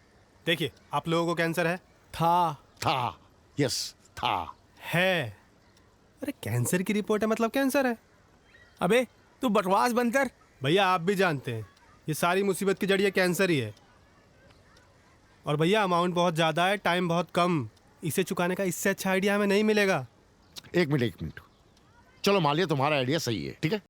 देखिए आप लोगों को कैंसर है? था यस था है। अरे कैंसर की रिपोर्ट है मतलब कैंसर है। अबे तू बकवास बंद कर। भैया आप भी जानते हैं ये सारी मुसीबत की जड़ ये कैंसर ही है। और भैया अमाउंट बहुत ज़्यादा है, टाइम बहुत कम, इसे चुकाने का इससे अच्छा आइडिया हमें नहीं मिलेगा। एक मिनट चलो मान लिया तुम्हारा आइडिया सही है, ठीक है।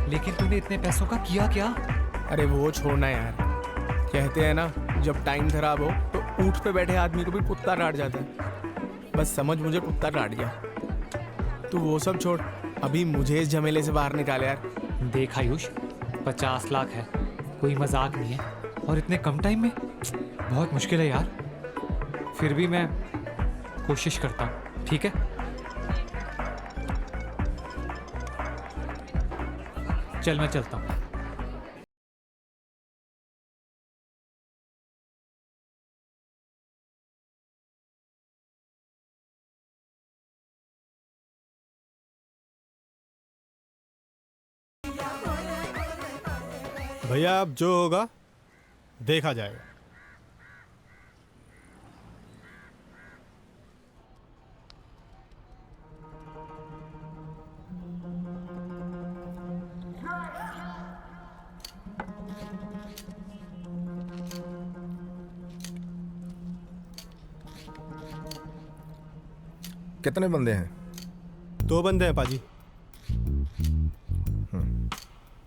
लेकिन तूने इतने पैसों का किया क्या? अरे वो छोड़ना यार, कहते हैं ना जब टाइम खराब हो तो ऊंट पे बैठे आदमी को भी कुत्ता काट जाता है। बस समझ मुझे कुत्ता काट गया। तू वो सब छोड़, अभी मुझे इस झमेले से बाहर निकाल यार। देख आयुष, 50 लाख है, कोई मजाक नहीं है, और इतने कम टाइम में बहुत मुश्किल है यार। फिर भी मैं कोशिश करता हूँ, ठीक है? चल मैं चलता हूँ। भैया अब जो होगा देखा जाएगा। कितने बंदे हैं? 2 बंदे हैं पाजी।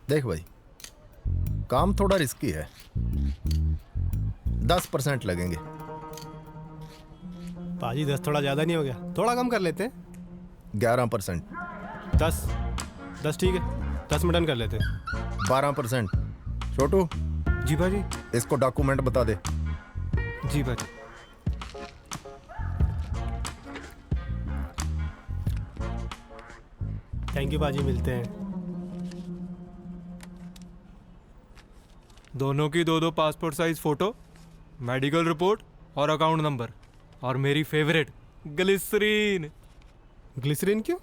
देख भाई, काम थोड़ा रिस्की है, 10% लगेंगे। पाजी 10 थोड़ा ज़्यादा नहीं हो गया? थोड़ा कम कर लेते हैं। 11%। 10 ठीक है, 10 में डन कर लेते हैं। 12%। छोटू। जी भाजी। इसको डॉक्यूमेंट बता दे। जी भाजी। थैंक यू बाजी, मिलते हैं। दोनों की 2 passport size photo, medical report और अकाउंट नंबर, और मेरी फेवरेट ग्लिसरीन। ग्लिसरीन क्यों?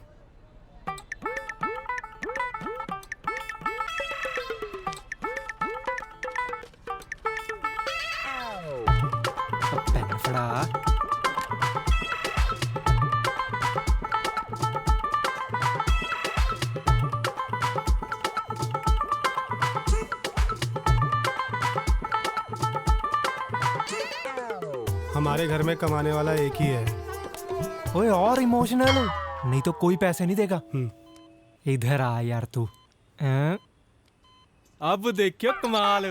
हमारे घर में कमाने वाला एक ही है। ओए और इमोशनल, नहीं तो कोई पैसे नहीं देगा। इधर आ यार तू। अब देखियो कमाल।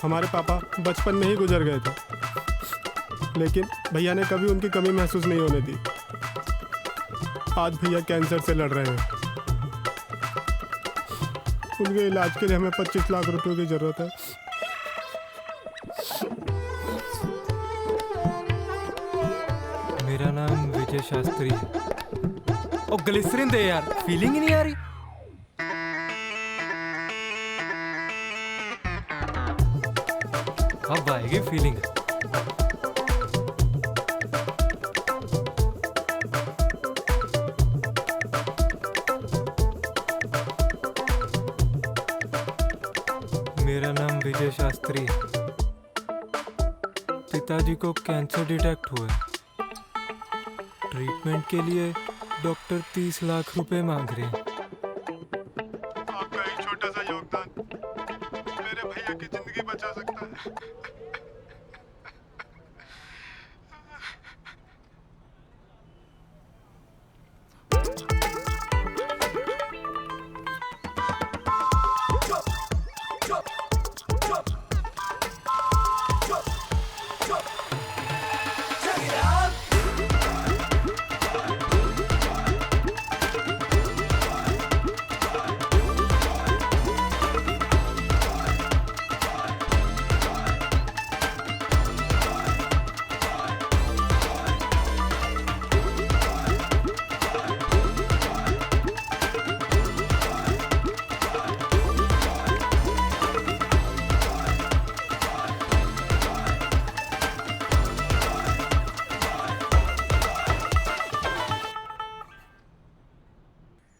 हमारे पापा बचपन में ही गुजर गए थे, लेकिन भैया ने कभी उनकी कमी महसूस नहीं होने दी। आज भैया कैंसर से लड़ रहे हैं। उनके इलाज के लिए हमें 25 लाख रुपए की जरूरत है। मेरा नाम विजय शास्त्री है। ओ ग्लिसरीन दे यार, फीलिंग ही नहीं आ रही। अब आएगी फीलिंग। मेरा नाम विजय शास्त्री है। पिताजी को कैंसर डिटेक्ट हुआ है। ट्रीटमेंट के लिए डॉक्टर 30 लाख रुपए मांग रहे हैं। आपका एक छोटा सा योगदान मेरे भैया की जिंदगी बचा सकता है।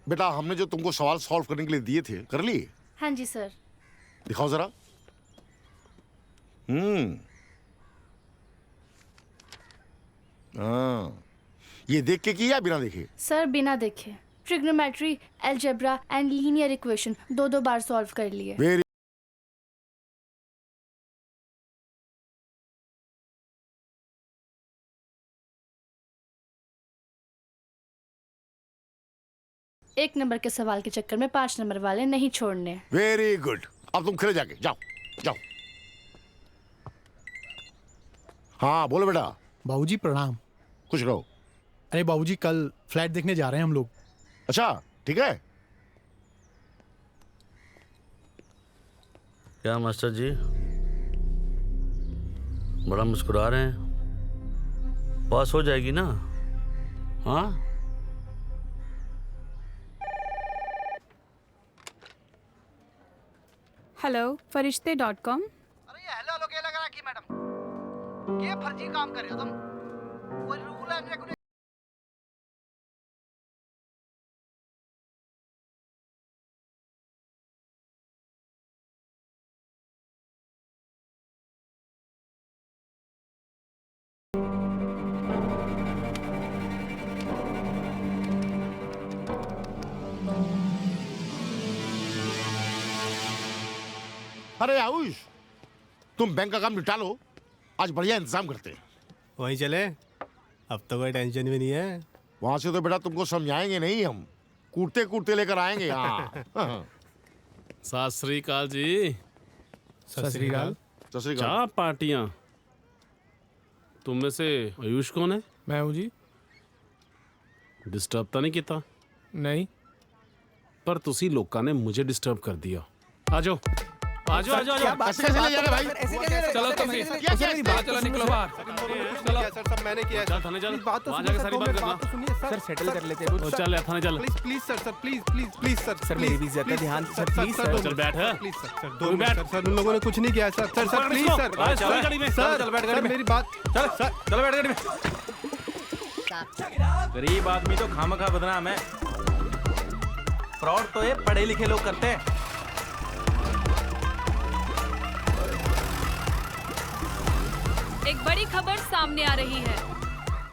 बेटा, हमने जो तुमको सवाल सॉल्व करने के लिए दिए थे, कर लिए? हाँ जी सर। दिखाओ जरा। हाँ, ये देख के किया बिना देखे? सर बिना देखे। Trigonometry, algebra and linear equation 2 bar solve कर लिए। वेरी एक नंबर के सवाल के चक्कर में 5 नंबर वाले नहीं छोड़ने। Very good. अब तुम खेले जाके, जाओ जाओ। हाँ बोलो बेटा। बाबूजी प्रणाम। खुश रहो। अरे बाबूजी, कल फ्लैट देखने जा रहे हैं हम लोग। अच्छा ठीक है। क्या मास्टर जी, बड़ा मुस्कुरा रहे हैं? पास हो जाएगी ना? हाँ। हेलो फरिश्ते.com। अरे ये हेलो हेलो क्या लगा रखी मैडम? ये फर्जी काम कर रहे हो तुम। कोई रूल एंड रेगुलेशन अरे आयुष, तुम बैंक का काम निपटा लो, आज बढ़िया इंतजाम करते हैं। वहीं चले, अब तो कोई टेंशन भी नहीं है। वहां से तो बेटा तुमको समझाएंगे नहीं, हम कूटते कूटते लेकर आएंगे। हाँ सत श्री अकाल जी। सत श्री अकाल। सत श्री अकाल। चाह पार्टियां। तुम में से आयुष कौन है? मैं हूँ जी। डिस्टर्ब तो नहीं किया? नहीं, पर तुसी लोगों ने मुझे डिस्टर्ब कर दिया। आ जाओ आ जाओ आ जाओ। क्या बात कैसे ले जा रहे भाई? चलो तुम भी चलो निकलो बाहर। चलो सर, सब मैंने किया है। चल थाने चल, बात तो वहाँ सुनिए जाके सर, सारी दो बात मिनट करना। बात तो सुनिए सर, सेटल कर लेते हैं। ओ चल थाने चल। Please sir, please please sir, मेरी भी इज्जत है, ध्यान सर, प्लीज सर। चल बैठ। प्लीज सर, 2 मिनट सर, उन लोगों ने कुछ नहीं किया सर। सर प्लीज सर, चल गाड़ी में। चल बैठ गाड़ी में। मेरी बात, चल चल बैठ गाड़ी में। गरीब आदमी तो खामखा बदनाम है। फ्रॉड तो ये पढ़े लिखे लोग करते हैं। एक बड़ी खबर सामने आ रही है।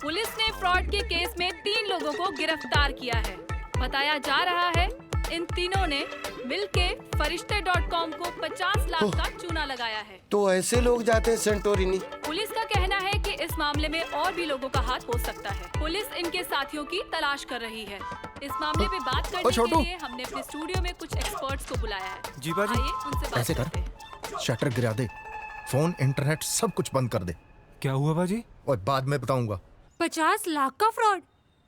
पुलिस ने फ्रॉड के केस में 3 लोगों को गिरफ्तार किया है। बताया जा रहा है इन तीनों ने मिलके फरिश्ते.com को 50 लाख का चूना लगाया है। तो ऐसे लोग जाते हैं सेंटोरिनी। पुलिस का कहना है कि इस मामले में और भी लोगों का हाथ हो सकता है। पुलिस इनके साथियों की तलाश कर रही है। इस मामले पे बात करने के लिए हमने अपने स्टूडियो में कुछ एक्सपर्ट्स को बुलाया है। जी बाजी, आइए उनसे बात ऐसे करते हैं। कर, शटर गिरा दे, फोन इंटरनेट सब कुछ बंद कर दे। क्या हुआ बाजी? और बाद में बताऊंगा। 50 लाख का फ्रॉड?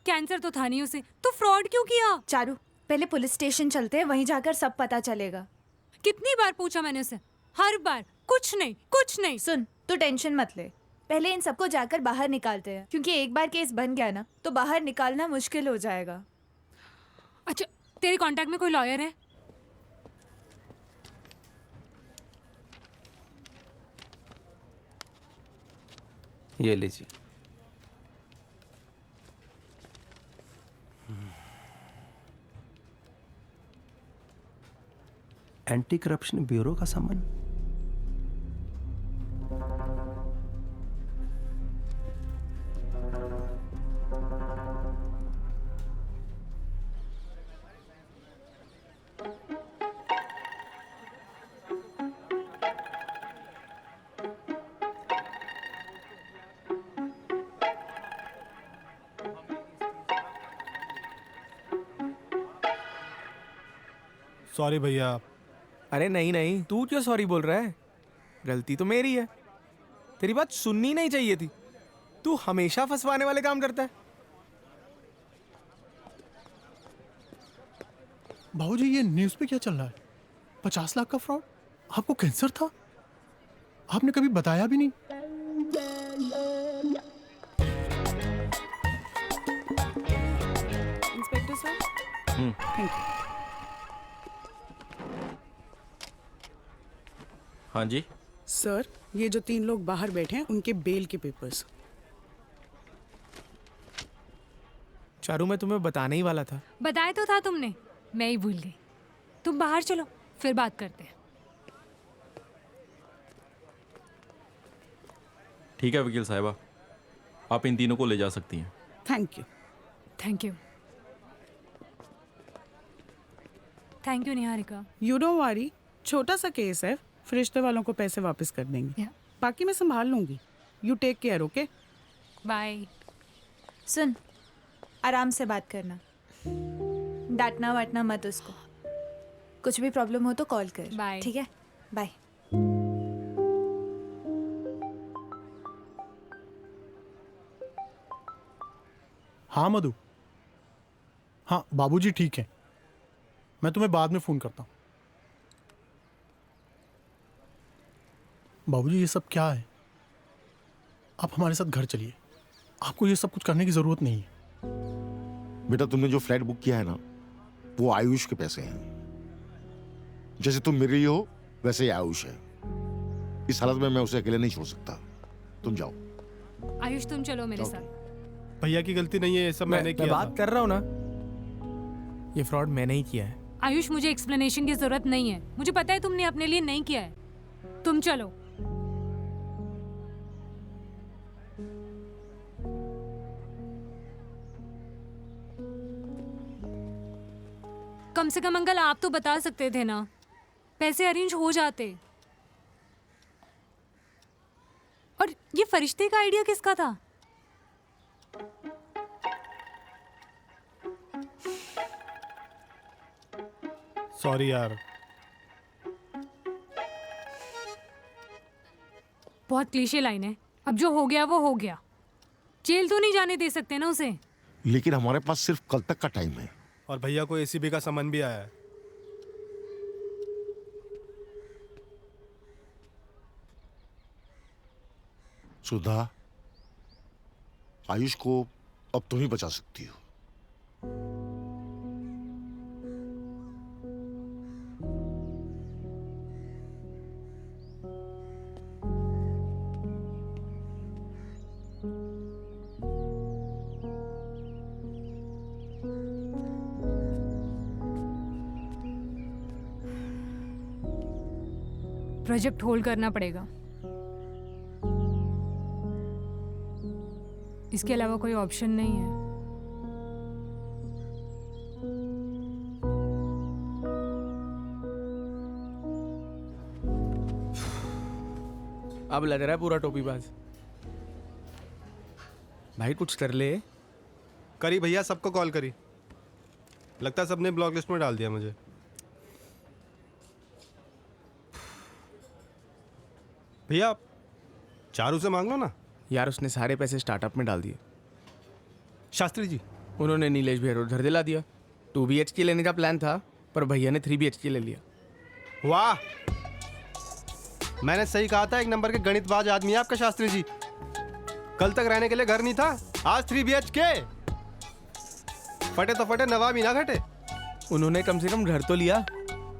कैंसर तो था नहीं उसे, तो फ्रॉड क्यों किया? चारू, पहले पुलिस स्टेशन चलते हैं, वहीं जाकर सब पता चलेगा। कितनी बार पूछा मैंने उसे, हर बार कुछ नहीं कुछ नहीं। सुन, तू टेंशन मत ले, पहले इन सबको जाकर बाहर निकालते हैं, क्योंकि एक बार केस बन गया ना तो बाहर निकालना मुश्किल हो जाएगा। अच्छा, तेरे कांटेक्ट में कोई लॉयर है? ये लीजिए। एंटी करप्शन ब्यूरो का सामान। सॉरी भैया। अरे नहीं नहीं, तू क्यों सॉरी बोल रहा है? गलती तो मेरी है, तेरी बात सुननी नहीं चाहिए थी। तू हमेशा फंसवाने वाले काम करता है। बाबूजी, ये न्यूज़ पे क्या चल रहा है? 50 लाख का फ्रॉड? आपको कैंसर था? आपने कभी बताया भी नहीं। Inspector sir, thank you. हाँ जी सर, ये जो 3 लोग बाहर बैठे हैं उनके बेल के पेपर्स। चारू, मैं तुम्हें बताने ही वाला था। बताया तो था तुमने, मैं ही भूल गई। तुम बाहर चलो, फिर बात करते हैं। ठीक है वकील साहिबा, आप इन तीनों को ले जा सकती हैं। Thank you. Thank you. Thank you Niharika. You don't worry, छोटा सा केस है, फरिश्ते वालों को पैसे वापस कर देंगे। बाकी मैं संभाल लूंगी। You take care, okay? Bye. सुन, आराम से बात करना, डांटना वाटना मत उसको। कुछ भी प्रॉब्लम हो तो कॉल कर। बाय। ठीक है, बाय। हाँ मधु, हाँ बाबूजी ठीक है, मैं तुम्हें बाद में फ़ोन करता हूँ। बाबूजी, ये सब क्या है? आप हमारे साथ घर चलिए, आपको ये सब कुछ करने की ज़रूरत नहीं है। बेटा, तुमने जो फ्लैट बुक किया है ना, वो आयुष के पैसे हैं। जैसे तुम मिल रही हो वैसे ही आयुष है। इस हालत में मैं उसे अकेले नहीं छोड़ सकता। तुम जाओ। आयुष, तुम चलो मेरे साथ। भैया की गलती नहीं है, ये सब मैंने किया। मैं बात कर रहा हूँ ना, ये फ्रॉड मैंने ही किया है। आयुष, मुझे एक्सप्लेनेशन की जरूरत नहीं है। मुझे पता है तुमने अपने लिए नहीं किया है। तुम चलो। कम से कम अंकल आप तो बता सकते थे ना, पैसे अरेंज हो जाते। ये फरिश्ते का आइडिया किसका था? सॉरी यार। बहुत क्लीशे लाइन है। अब जो हो गया वो हो गया। जेल तो नहीं जाने दे सकते ना उसे। लेकिन हमारे पास सिर्फ कल तक का टाइम है। और भैया को एसीबी का समन भी आया है। सुधा, आयुष को अब तुम ही बचा सकती हो। प्रोजेक्ट होल्ड करना पड़ेगा। इसके अलावा कोई ऑप्शन नहीं है। अब लग रहा है पूरा टोपीबाज। भाई कुछ कर ले। करी भैया, सबको कॉल करी। लगता है सबने ब्लॉक लिस्ट में डाल दिया मुझे। भैया चारू से मांग लो ना। यार उसने सारे पैसे स्टार्टअप में डाल दिए। शास्त्री जी, उन्होंने नीलेश भैया को उधर दिला दिया। 2 BHK लेने का प्लान था पर भैया ने 3 BHK ले लिया। वाह, मैंने सही कहा था, एक नंबर के गणितबाज आदमी है आपका शास्त्री जी। कल तक रहने के लिए घर नहीं था, आज 3 BHK। फटे तो फटे, नवाब ही ना घटे। उन्होंने कम से कम घर तो लिया।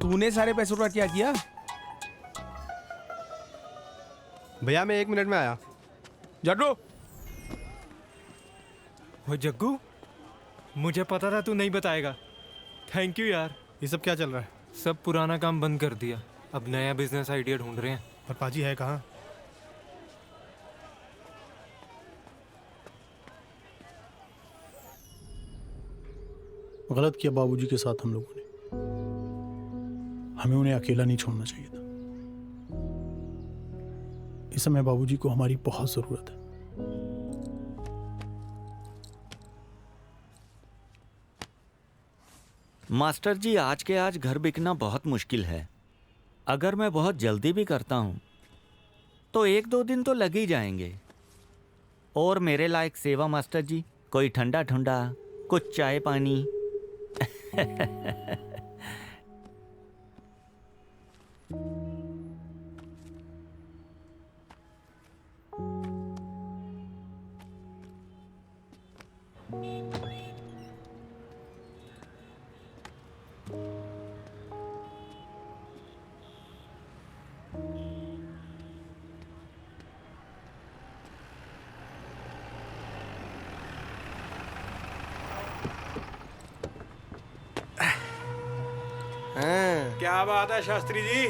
तूने सारे पैसों का क्या किया? भैया मैं 1 मिनट में आया। जग्गू, वो जग्गू, मुझे पता था तू नहीं बताएगा। थैंक यू यार। ये सब क्या चल रहा है? सब पुराना काम बंद कर दिया, अब नया बिजनेस आइडिया ढूंढ रहे हैं। और पाजी है कहाँ? गलत किया बाबूजी के साथ हम लोगों ने। हमें उन्हें अकेला नहीं छोड़ना चाहिए था। इस समय बाबूजी को हमारी बहुत जरूरत है। मास्टर जी, आज के आज घर बिकना बहुत मुश्किल है। अगर मैं बहुत जल्दी भी करता हूँ तो 1-2 दिन तो लग ही जाएंगे। और मेरे लायक सेवा मास्टर जी, कोई ठंडा ठंडा, कुछ चाय पानी। क्या बात है शास्त्री जी,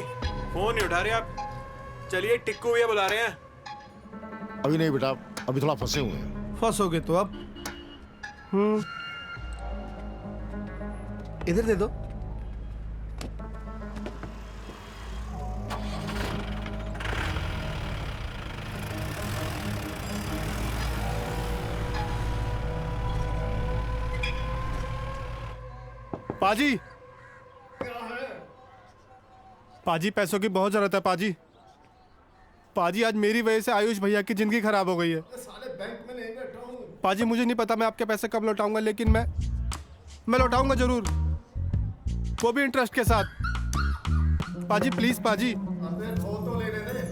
फोन नहीं उठा रहे आप? चलिए टिक्कू भैया बुला रहे हैं। अभी नहीं बेटा, अभी थोड़ा फंसे हुए हैं। फंसोगे तो अब। इधर दे दो। पाजी, पाजी पैसों की बहुत जरूरत है पाजी। पाजी आज मेरी वजह से आयुष भैया की जिंदगी खराब हो गई है। साले बैंक में नहीं बैठा हूँ। पाजी मुझे नहीं पता मैं आपके पैसे कब लौटाऊंगा, लेकिन मैं लौटाऊंगा जरूर, वो भी इंटरेस्ट के साथ। पाजी प्लीज पाजी। अबे धो तो लेने दे।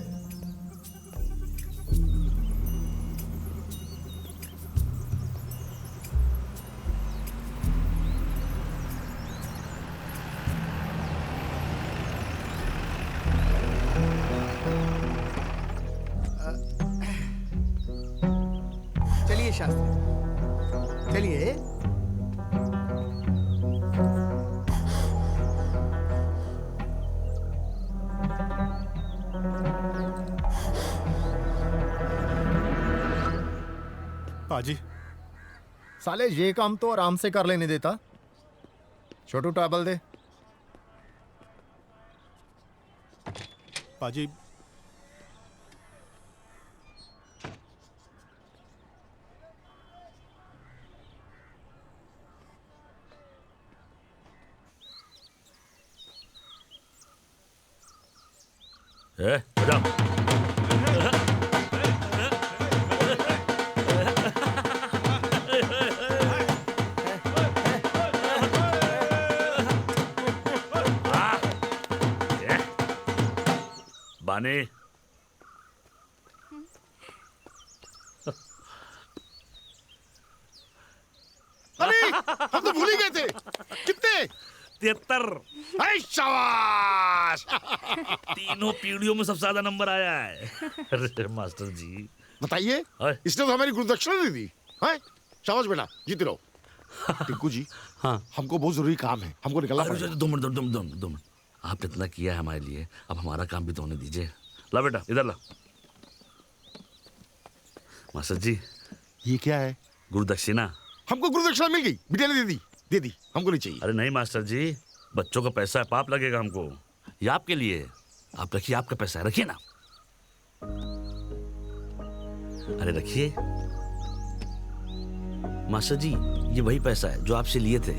चलिए शास्त्री, चलिए। पाजी, साले ये काम तो आराम से कर लेने देता। छोटू टेबल दे। पाजी हो जाओ। बानी अरे हम तो भूल ही गए थे। कितने? 73। शाबाश। तीनों पीढ़ियों में सबसे ज्यादा नंबर आया है। अरे मास्टर जी बताइए, इसने तो हमारी गुरुदक्षिणा नहीं दी है। शाबाश बेटा, जीते रहो। टिंकू जी, हाँ हमको बहुत जरूरी काम है, हमको निकलना पड़ेगा। 2 मिनट। आपने इतना किया है हमारे लिए, अब हमारा काम भी तो होने दीजिए। ला बेटा इधर ला। मास्टर जी ये क्या है? गुरुदक्षिणा। हमको गुरुदक्षिणा मिल गई, बिटिया ने दे दी, हमको नहीं चाहिए। अरे नहीं मास्टर जी, बच्चों का पैसा है, पाप लगेगा हमको। ये आपके लिए, आप रखिए, आपका पैसा है, रखिए ना। अरे रखिए मास्टर जी, ये वही पैसा है जो आपसे लिए थे,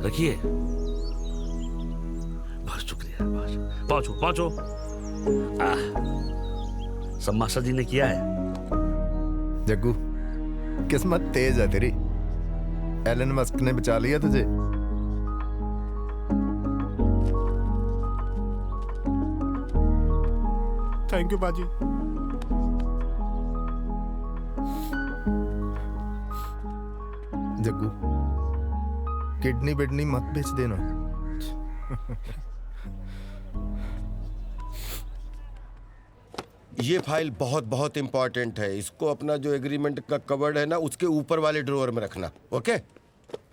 रखिए। बहुत शुक्रिया। पहुंचो। सब मास्टर जी ने किया है। जग्गू, किस्मत तेज है तेरी। एलन मस्क ने बचा लिया तुझे। थैंक यू बाजी। जग्गू, किडनी बिडनी मत बेच देना। ये फाइल बहुत बहुत इंपॉर्टेंट है। इसको अपना जो एग्रीमेंट का कवर्ड है ना, उसके ऊपर वाले ड्रॉअर में रखना। ओके?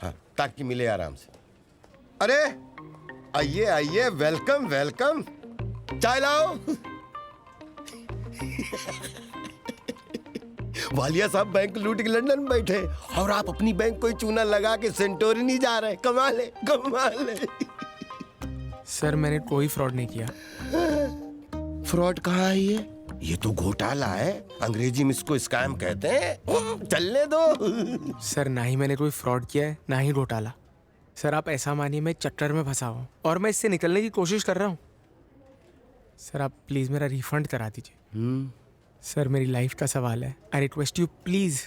हाँ, ताकि मिले आराम से। अरे आइए, वेलकम। चाय लाओ। वालिया साहब बैंक लूट के लंदन बैठे और आप अपनी बैंक कोई चूना लगा के सेंटोरिनी जा रहे। कमाल है। सर मैंने कोई फ्रॉड नहीं किया। फ्रॉड कहाँ है ये तो घोटाला है। अंग्रेजी में इसको स्कैम कहते हैं। चलने दो। सर ना ही मैंने कोई फ्रॉड किया है, ना ही घोटाला। सर आप ऐसा मानिए मैं चक्कर में फंसा हूँ और मैं इससे निकलने की कोशिश कर रहा हूँ। सर आप प्लीज मेरा रिफंड करा दीजिए। सर मेरी लाइफ का सवाल है, आई रिक्वेस्ट यू प्लीज।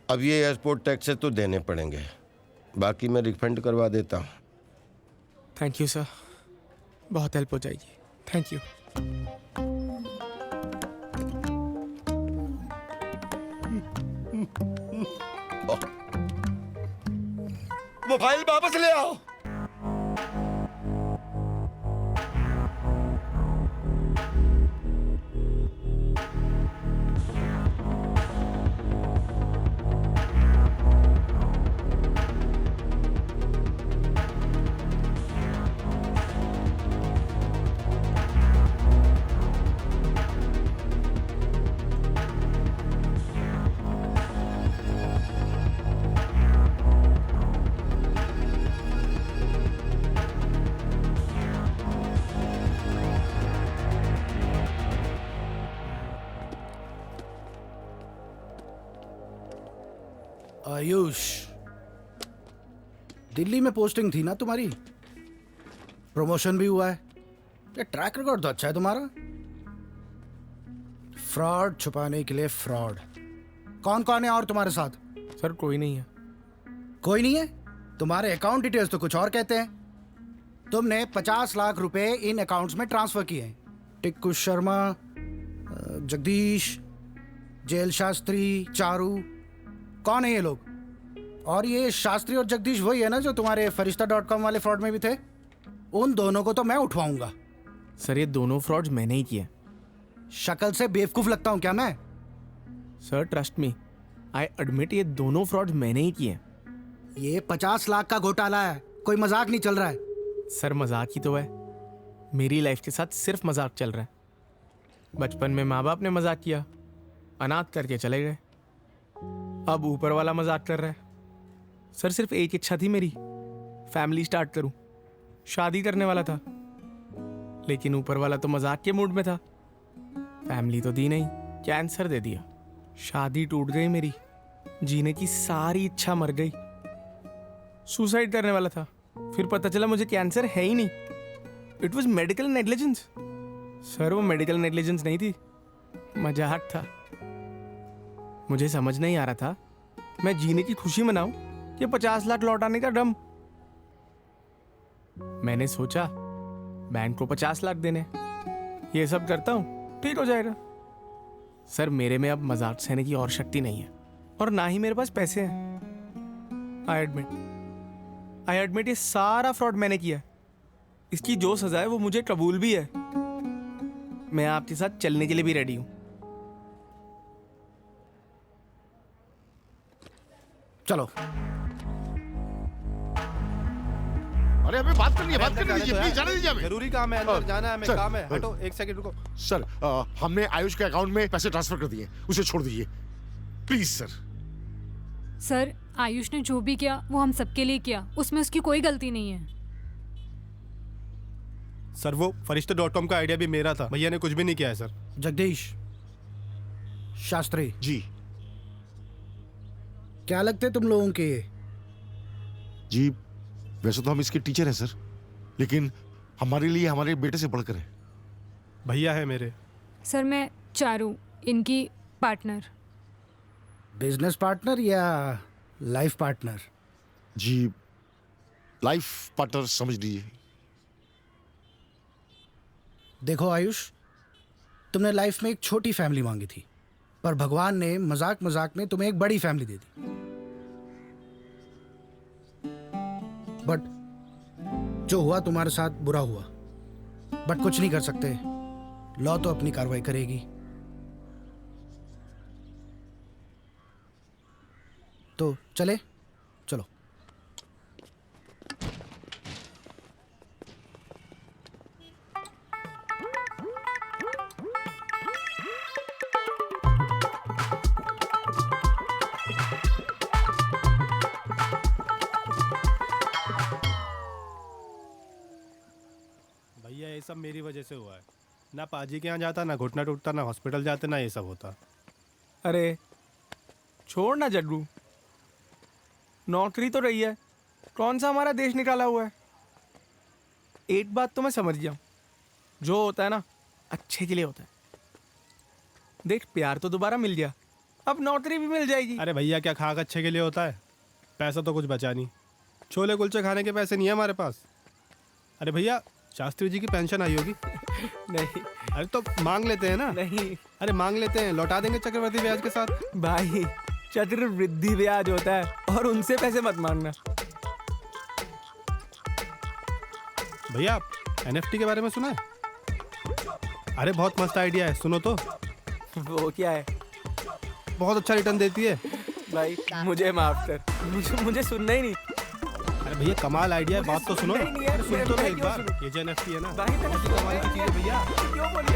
अब ये एयरपोर्ट टैक्सेस तो देने पड़ेंगे, बाकी मैं रिफंड करवा देता हूँ। थैंक यू सर, बहुत हेल्प हो जाएगी। Thank you. वो फाइल वापस ले आओ। आयुष, दिल्ली में पोस्टिंग थी ना तुम्हारी, प्रमोशन भी हुआ है। ये ट्रैक रिकॉर्ड तो अच्छा है तुम्हारा। फ्रॉड छुपाने के लिए फ्रॉड। कौन कौन है और तुम्हारे साथ? सर कोई नहीं है। कोई नहीं है? तुम्हारे अकाउंट डिटेल्स तो कुछ और कहते हैं। तुमने 50 लाख रुपए इन अकाउंट्स में ट्रांसफर किए हैं। टिक्कू शर्मा, जगदीश, जेल शास्त्री, चारू, कौन है ये लोग? और ये शास्त्री और जगदीश वही है ना जो तुम्हारे फरिश्ता.com वाले फ्रॉड में भी थे? उन दोनों को तो मैं उठवाऊंगा। सर ये दोनों फ्रॉड्स मैंने ही किए। शक्ल से बेवकूफ लगता हूं क्या मैं? Sir trust me, I admit ये दोनों फ्रॉड्स मैंने ही किए। ये 50 लाख का घोटाला है, कोई मजाक नहीं चल रहा है। सर मजाक ही तो है, मेरी लाइफ के साथ सिर्फ मजाक चल रहा है। बचपन में माँ बाप ने मजाक किया, अनाथ करके चले गए। अब ऊपर वाला मजाक कर रहा है। सर सिर्फ एक इच्छा थी मेरी, फैमिली स्टार्ट करूं, शादी करने वाला था, लेकिन ऊपर वाला तो मजाक के मूड में था। फैमिली तो दी नहीं, कैंसर दे दिया। शादी टूट गई मेरी, जीने की सारी इच्छा मर गई। सुसाइड करने वाला था, फिर पता चला मुझे कैंसर है ही नहीं। It was medical negligence. Sir वो मेडिकल नेग्लिजेंस नहीं थी, मजाक था। मुझे समझ नहीं आ रहा था मैं जीने की खुशी मनाऊं कि 50 लाख लौटाने का डम। मैंने सोचा बैंक को 50 लाख देने, ये सब करता हूं ठीक हो जाएगा। सर मेरे में अब मजाक सहने की और शक्ति नहीं है, और ना ही मेरे पास पैसे हैं। आई एडमिट ये सारा फ्रॉड मैंने किया। इसकी जो सजा है वो मुझे कबूल भी है। मैं आपके साथ चलने के लिए भी रेडी हूं। चलो। अरे हमें बात करनी है, बात करने दीजिए प्लीज, जाने दीजिए हमें। जरूरी काम है, अंदर जाना है हमें, काम है। हटो एक सेकंड रुको। सर हमने आयुष के अकाउंट में पैसे ट्रांसफर कर दिए, उसे छोड़ दीजिए प्लीज सर। सर आयुष ने जो भी किया वो हम सबके लिए किया, उसमें उसकी कोई गलती नहीं है। सर वो फरिश्ते.com का आइडिया भी मेरा था, भैया ने कुछ भी नहीं किया है सर। जगदीश शास्त्री जी, क्या लगते तुम लोगों के? जी वैसे तो हम इसके टीचर हैं सर, लेकिन हमारे लिए हमारे बेटे से बढ़कर है। भैया है मेरे। सर मैं चारू, इनकी पार्टनर। बिजनेस पार्टनर या लाइफ पार्टनर? जी लाइफ पार्टनर समझ लीजिए। देखो आयुष, तुमने लाइफ में एक छोटी फैमिली मांगी थी, पर भगवान ने मजाक मजाक में तुम्हें एक बड़ी फैमिली दे दी। बट जो हुआ तुम्हारे साथ बुरा हुआ, बट कुछ नहीं कर सकते। लॉ तो अपनी कार्रवाई करेगी। तो चले, चलो। भैया ये सब मेरी वजह से हुआ है। ना पाजी के यहाँ जाता, ना घुटना टूटता, ना हॉस्पिटल जाते, ना ये सब होता। अरे छोड़ ना जड्डू, नौकरी तो रही है, कौन सा हमारा देश निकाला हुआ है। एक बात तो मैं समझ गया हूं, जो होता है ना अच्छे के लिए होता है। देख प्यार तो दोबारा मिल गया, अब नौकरी भी मिल जाएगी। अरे भैया क्या खाक अच्छे के लिए होता है? पैसा तो कुछ बचा नहीं, छोले कुलचे खाने के पैसे नहीं है हमारे पास। अरे भैया शास्त्री जी की पेंशन आई होगी। नहीं। अरे तो मांग लेते हैं ना। नहीं। अरे मांग लेते हैं, लौटा देंगे चक्रवृद्धि ब्याज के साथ। भाई चक्रवृद्धि ब्याज होता है, और उनसे पैसे मत मांगना। भैया NFT के बारे में सुना है? अरे बहुत मस्त आइडिया है, सुनो तो। वो क्या है? बहुत अच्छा रिटर्न देती है। भाई मुझे माफ कर, मुझे सुनना ही नहीं। अरे भैया कमाल आइडिया है, बात तो सुनो। नहीं है, सुन तो मैं एक क्यों बार। सुनूं? ये जो NFT है ना, भाई मैंने कमाल की चीज है भैया। क्यों बोली